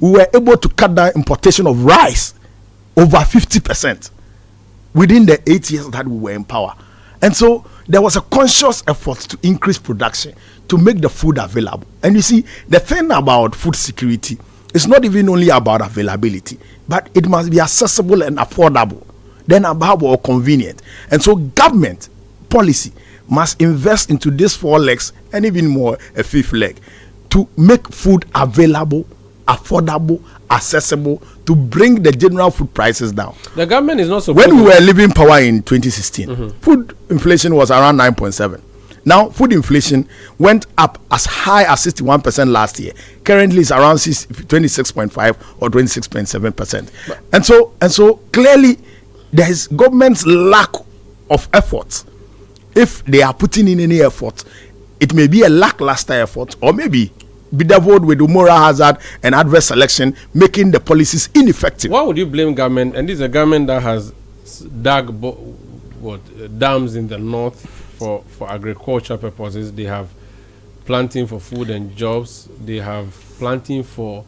We were able to cut down importation of rice over 50% within the 8 years that we were in power. And so there was a conscious effort to increase production, to make the food available. And you see, the thing about food security is not even only about availability, but it must be accessible and affordable, then above all convenient. And so government policy must invest into these 4 legs and even more a 5th leg to make food available, affordable, accessible, to bring the general food prices down. The government is not supposed When we were leaving power in 2016, food inflation was around 9.7. Now, food inflation went up as high as 61% last year. Currently, it's around 26.5 or 26.7%. And so clearly, there is government's lack of effort. If they are putting in any effort, it may be a lackluster effort, or maybe bedeviled with moral hazard and adverse selection, making the policies ineffective. Why would you blame government? And this is a government that has dug dams in the north for agriculture purposes. They have planting for food and jobs. They have planting for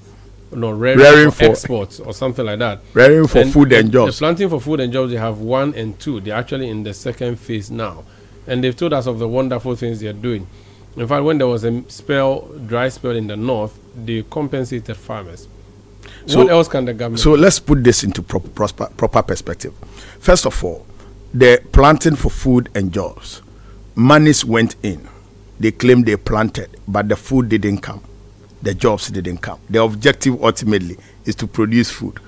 No, rearing for exports or something like that. Rearing for food and jobs. The planting for food and jobs, they have 1 and 2. They're actually in the second phase now. And they've told us of the wonderful things they're doing. In fact, when there was a dry spell in the north, they compensated farmers. So, what else can the government do? Let's put this into proper perspective. First of all, the planting for food and jobs, monies went in. They claimed they planted, but the food didn't come. The jobs didn't come. The objective ultimately is to produce food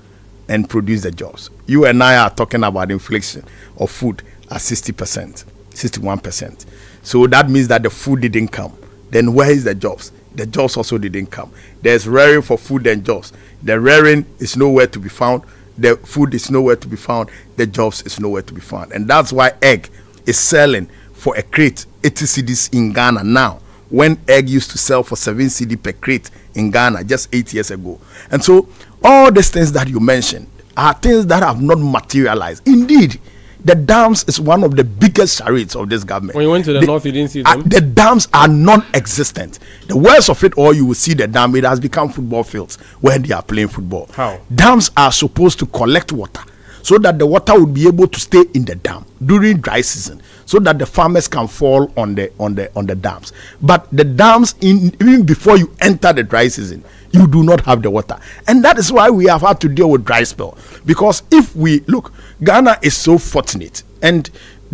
and produce the jobs. You and I are talking about inflation of food at 60%, 61%. So that means that the food didn't come. Then where is the jobs? The jobs also didn't come. There's rearing for food and jobs. The rearing is nowhere to be found. The food is nowhere to be found. The jobs is nowhere to be found. And that's why egg is selling for a crate 80 cedis in Ghana now, when egg used to sell for 7 cedi per crate in Ghana just 8 years ago. And so all these things that you mentioned are things that have not materialized. Indeed, the dams is one of the biggest charades of this government. When you went to the north, you didn't see them? The dams are non-existent. The worst of it all, you will see the dam, it has become football fields where they are playing football. How? Dams are supposed to collect water so that the water would be able to stay in the dam during dry season, so that the farmers can fall on the dams. But the dams, even before you enter the dry season, you do not have the water. And that is why we have had to deal with dry spell. Because if we look, Ghana is so fortunate, and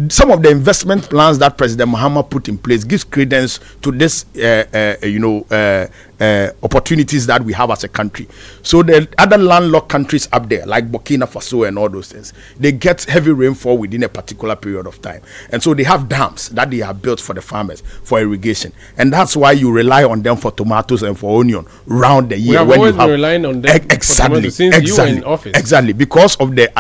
some of the investment plans that President Mahama put in place gives credence to this opportunities that we have as a country. So the other landlocked countries up there, like Burkina Faso and all those things, they get heavy rainfall within a particular period of time. And so they have dams that they have built for the farmers for irrigation. And that's why you rely on them for tomatoes and for onion round the year. We have always been relying on them for tomatoes since you were in office. Exactly. Because of the,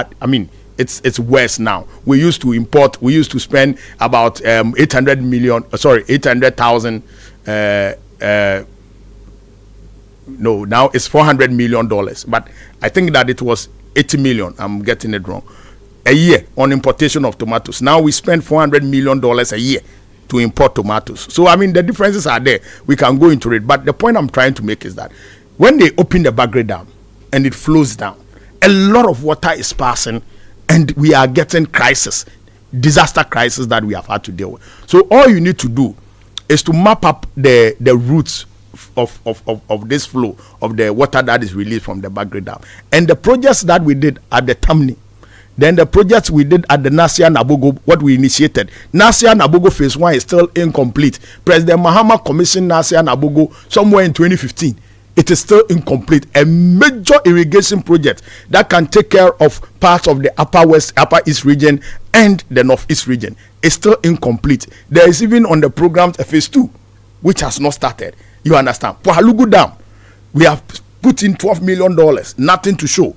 it's worse now. We used to spend about 800,000 no, now it's $400 million, but I think that it was 80 million. I'm getting it wrong. A year on importation of tomatoes. Now we spend $400 million a year to import tomatoes. So the differences are there. We can go into it, but the point I'm trying to make is that when they open the Bagre Dam and it flows down, a lot of water is passing, and we are getting disaster crisis that we have had to deal with. So all you need to do is to map up the routes of this flow of the water that is released from the Bagre Dam. And the projects that we did at the Tamni, then the projects we did at the Nasia Nabogo, what we initiated. Nasia Nabogo phase 1 is still incomplete. President Mahama commissioned Nasia Nabogo somewhere in 2015. It is still incomplete. A major irrigation project that can take care of parts of the upper east region and the northeast region is still incomplete. There is even on the program a phase 2, which has not started. You understand? For Halugu Dam, we have put in $12 million, nothing to show.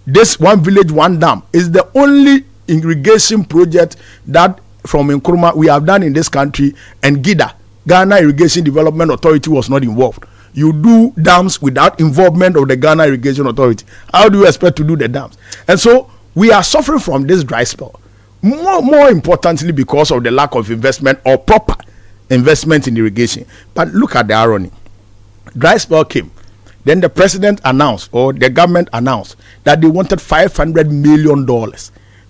This One Village, One Dam is the only irrigation project that from Nkrumah we have done in this country, and GIDA, Ghana Irrigation Development Authority, was not involved. You do dams without involvement of the Ghana Irrigation Authority. How do you expect to do the dams? And so we are suffering from this dry spell. More importantly, because of the lack of investment or proper investment in irrigation. But look at the irony. Dry spell came. Then the president announced, or the government announced, that they wanted $500 million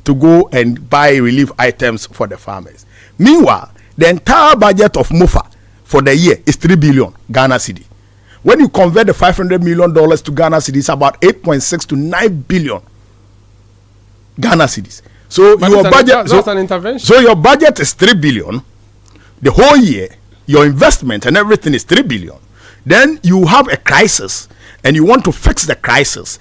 to go and buy relief items for the farmers. Meanwhile, the entire budget of MOFA for the year is 3 billion Ghana cedi. When you convert the $500 million to Ghana cedis, it's about 8.6 to 9 billion Ghana cedis. So but your budget, that's an intervention. So your budget is 3 billion. The whole year, your investment and everything is 3 billion. Then you have a crisis, and you want to fix the crisis,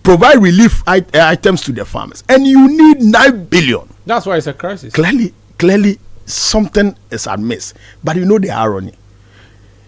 provide relief items to the farmers, and you need 9 billion. That's why it's a crisis. Clearly, something is amiss. But you know the irony.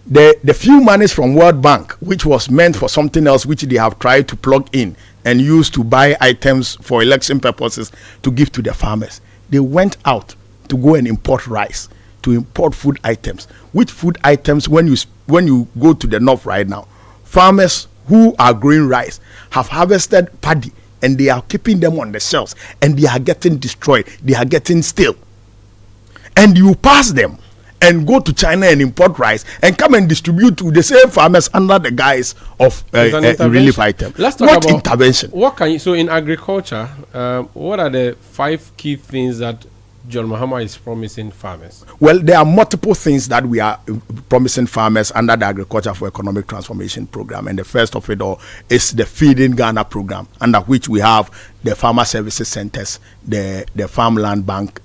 The few monies from World Bank, which was meant for something else, which they have tried to plug in and use to buy items for election purposes to give to the farmers, they went out to go and import rice, to import food items. Which food items, when you go to the north right now, farmers who are growing rice have harvested paddy, and they are keeping them on the shelves, and they are getting destroyed, they are getting stale. And you pass them and go to China and import rice and come and distribute to the same farmers under the guise of relief item. Let's talk what about intervention? What can you, so in agriculture, what are the 5 key things that John Mahama is promising farmers? Well, there are multiple things that we are promising farmers under the Agriculture for Economic Transformation program. And the first of it all is the Feeding Ghana program, under which we have the farmer services centers, the farmland bank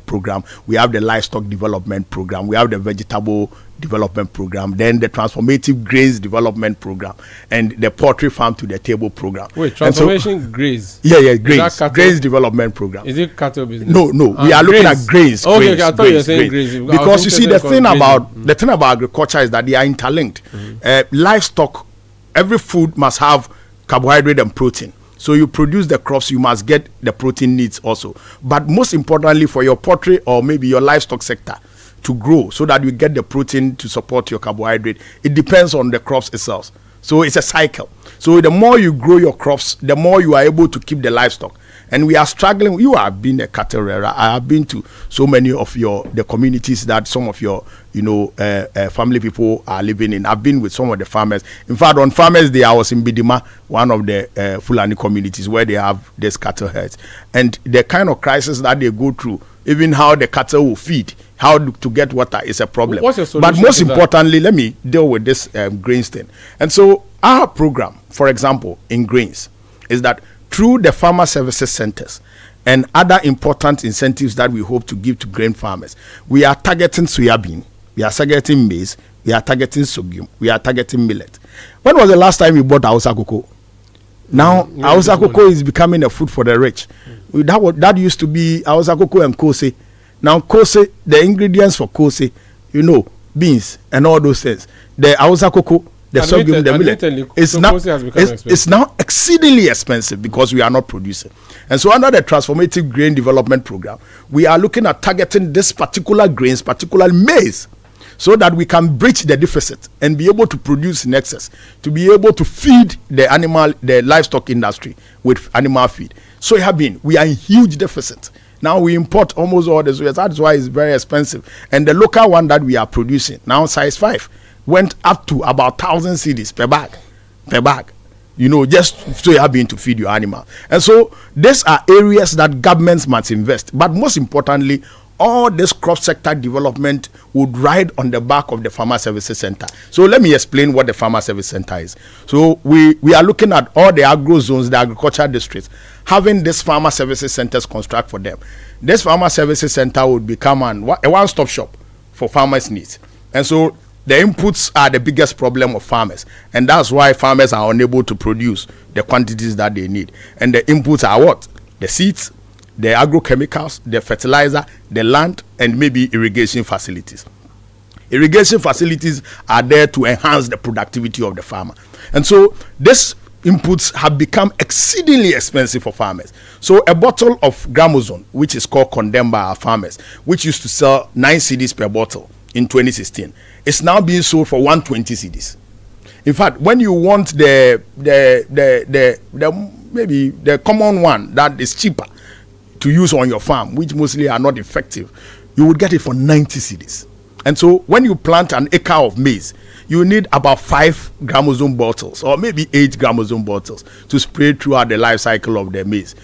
program. We have the livestock development program. We have the vegetable development program, then the transformative grains development program, and the poultry farm to the table program. Wait, transformation grains? Yeah, grains development program. Is it cattle business? No, we are looking at grains. Okay, I thought you were saying grains. Because you see, the thing about agriculture is that they are interlinked. Livestock, every food must have carbohydrate and protein. So you produce the crops, you must get the protein needs also. But most importantly, for your poultry or maybe your livestock sector to grow so that you get the protein to support your carbohydrate, it depends on the crops itself. So it's a cycle. So the more you grow your crops, the more you are able to keep the livestock. And we are struggling. You have been a cattle rearer. I have been to so many of the communities that some of your family people are living in. I've been with some of the farmers. In fact, on Farmers Day, I was in Bidima, one of the Fulani communities where they have these cattle herds. And the kind of crisis that they go through, even how the cattle will feed, how to get water is a problem. What's your solution? But most importantly, let me deal with this grains thing. And so our program, for example, in grains, is that through the farmer services centers and other important incentives that we hope to give to grain farmers, we are targeting soybean, we are targeting maize, we are targeting sorghum, we are targeting millet. When was the last time you bought Hausa cocoa? Now, Hausa cocoa is becoming a food for the rich. That used to be Hausa cocoa and kose. Now, kose, the ingredients for kose, beans and all those things. The Hausa cocoa, the sorghum, the millet, it's now exceedingly expensive because we are not producing. And so under the Transformative Grain Development Program, we are looking at targeting this particular grains, particularly maize, so that we can bridge the deficit and be able to produce in excess, to be able to feed the livestock industry with animal feed. Soybean, we are in huge deficit. Now we import almost all the soya. That's why it's very expensive. And the local one that we are producing, now size 5, went up to about 1,000 cedis per bag. Just soybean to feed your animal. And so these are areas that governments must invest. But most importantly, all this crop sector development would ride on the back of the Farmer Services Center. So let me explain what the Farmer Service Center is. So we are looking at all the agro zones, the agricultural districts, having this Farmer Services Centers construct for them. This Farmer Services Center would become a one-stop shop for farmers' needs. And so the inputs are the biggest problem of farmers. And that's why farmers are unable to produce the quantities that they need. And the inputs are what? The seeds, the agrochemicals, the fertilizer, the land, and maybe irrigation facilities. Irrigation facilities are there to enhance the productivity of the farmer. And so these inputs have become exceedingly expensive for farmers. So a bottle of Gramozone, which is called condemned by our farmers, which used to sell 9 cedis per bottle in 2016, is now being sold for 120 cedis. In fact, when you want maybe the common one that is cheaper to use on your farm, which mostly are not effective, you would get it for 90 cedis. And so when you plant an acre of maize, you need about 5 Gramozone bottles or maybe 8 Gramozone bottles to spray throughout the life cycle of the maize.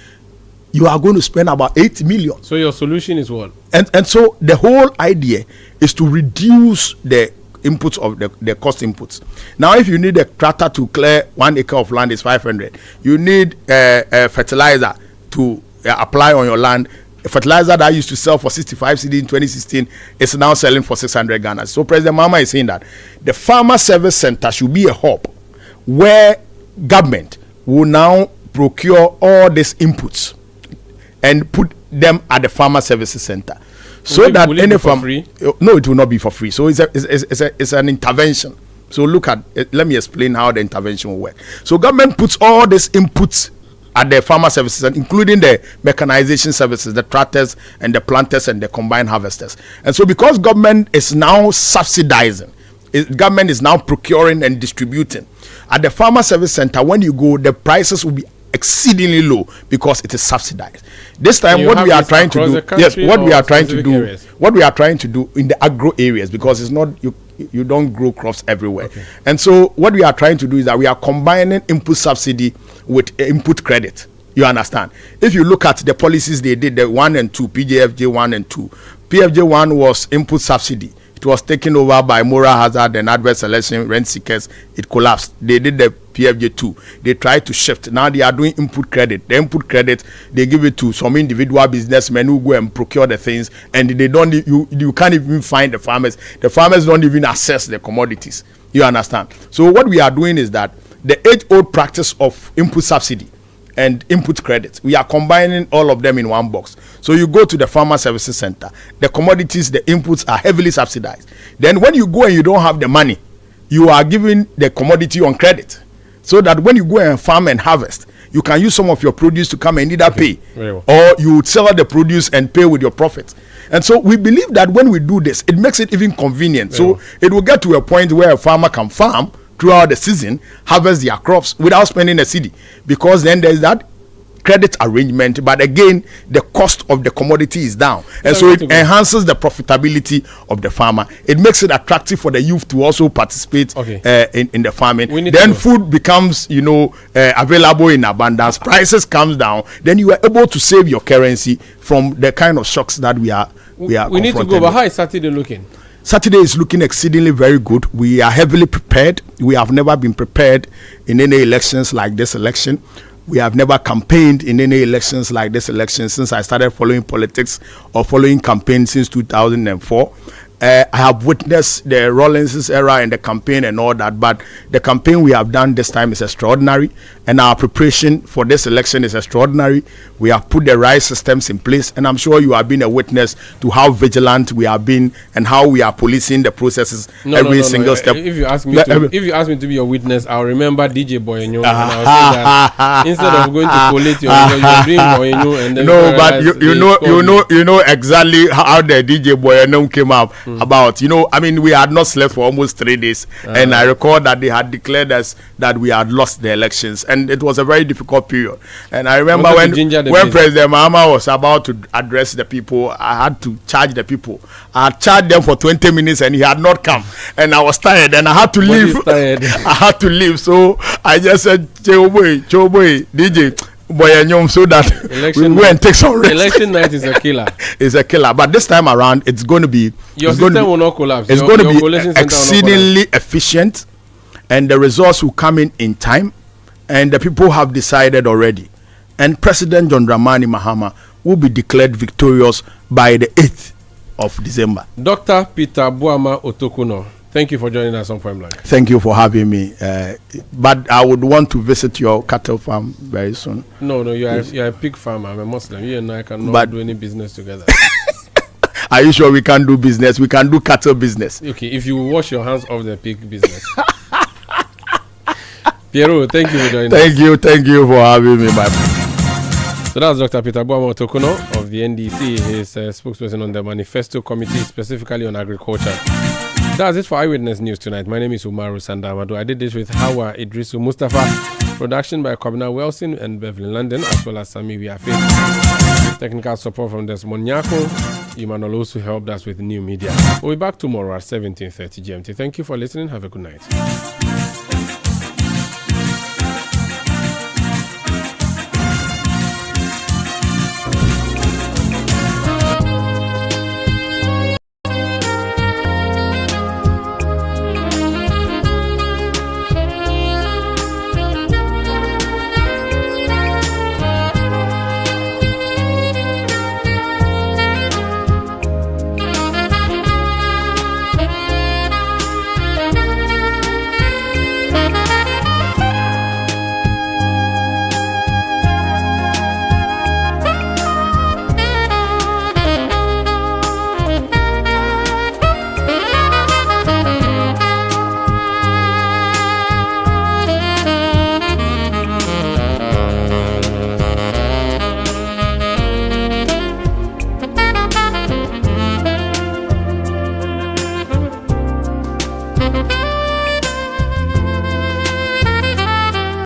You are going to spend about 8 million. So your solution is what? And so the whole idea is to reduce the inputs of the cost inputs. Now, if you need a tractor to clear 1 acre of land, is 500. You need a fertilizer to apply on your land. A fertilizer that used to sell for 65 cedi in 2016 is now selling for 600 Ghana. So President Mahama is saying that the Farmer Service Center should be a hub where government will now procure all these inputs and put them at the Farmer Services Center. So that any farm, no, it will not be for free. So it's an intervention. So let me explain how the intervention will work. So government puts all these inputs at the farmer services, including the mechanization services, the tractors and the planters and the combined harvesters. And so because government is now subsidizing, government is now procuring and distributing, at the Farmer Service Center, when you go, the prices will be exceedingly low because it is subsidized. This time, what we are trying to do, what we are trying to do in the agro areas, because it's not you don't grow crops everywhere. Okay. And so what we are trying to do is that we are combining input subsidy with input credit. You understand? If you look at the policies they did, the 1 and 2, PJFJ 1 and 2, PFJ 1 was input subsidy. It was taken over by moral hazard and adverse selection, rent seekers. It collapsed. They did the PFJ 2. They tried to shift. Now they are doing input credit. The input credit, they give it to some individual businessmen who go and procure the things, and they don't. You can't even find the farmers. The farmers don't even access the commodities. You understand? So what we are doing is that the age-old practice of input subsidy and input credit, we are combining all of them in one box. So you go to the farmer services center, the commodities, the inputs are heavily subsidized. Then when you go and you don't have the money, you are giving the commodity on credit, so that when you go and farm and harvest, you can use some of your produce to come and either pay, or you sell the produce and pay with your profit. And so we believe that when we do this, it makes it even convenient. So it will get to a point where a farmer can farm throughout the season, harvest their crops without spending a cedi, because then there's that credit arrangement, but again the cost of the commodity is down, and so it enhances the profitability of the farmer. It makes it attractive for the youth to also participate in the farming. Then food becomes available in abundance, prices comes down, then you are able to save your currency from the kind of shocks that we need to go. But how is Saturday looking? Saturday is looking exceedingly very good. We are heavily prepared. We have never been prepared in any elections like this election. We have never campaigned in any elections like this election since I started following politics or following campaigns since 2004. I have witnessed the Rawlins's era and the campaign and all that, but the campaign we have done this time is extraordinary, and our preparation for this election is extraordinary. We have put the right systems in place, and I'm sure you have been a witness to how vigilant we have been and how we are policing the processes every single step. If you ask me to be a witness, I'll remember DJ Boyenyo, and I'll say that instead of going to collate you're doing Boyenyo, and then you know exactly how the DJ Boyenyo came up. About we had not slept for almost 3 days, and I recall that they had declared us that we had lost the elections, and it was a very difficult period. And I remember when President Mahama was about to address the people, I had to charge the people. I had charged them for 20 minutes, and he had not come, and I was tired, and I had to leave. I had to leave, so I just said, Choboy, DJ. So that we go and take some rest. Election night is a killer. It's a killer, but this time around it's going to be will not collapse. It's going to be exceedingly efficient, and the results will come in time, and the people have decided already, and President John Dramani Mahama will be declared victorious by the 8th of December. Dr. Peter Buama Otokuno, thank you for joining us on Point Blank. Thank you for having me. But I would want to visit your cattle farm very soon. No, you're a pig farmer. I'm a Muslim. You and I cannot do any business together. Are you sure we can do business? We can do cattle business. Okay, if you wash your hands off the pig business. Piero, thank you for joining us. Thank you for having me, my friend. So that's Dr. Peter Buama Otokuno of the NDC. He's a spokesperson on the Manifesto Committee, specifically on agriculture. That's it for Eyewitness News tonight. My name is Umaru Sanda Amadu. I did this with Hawa Idrisu Mustafa. Production by Kobina Wilson and Beverly London, as well as Sami Wiafe. Technical support from Desmond Nyako. Emmanuel also helped us with new media. We'll be back tomorrow at 17:30 GMT. Thank you for listening. Have a good night.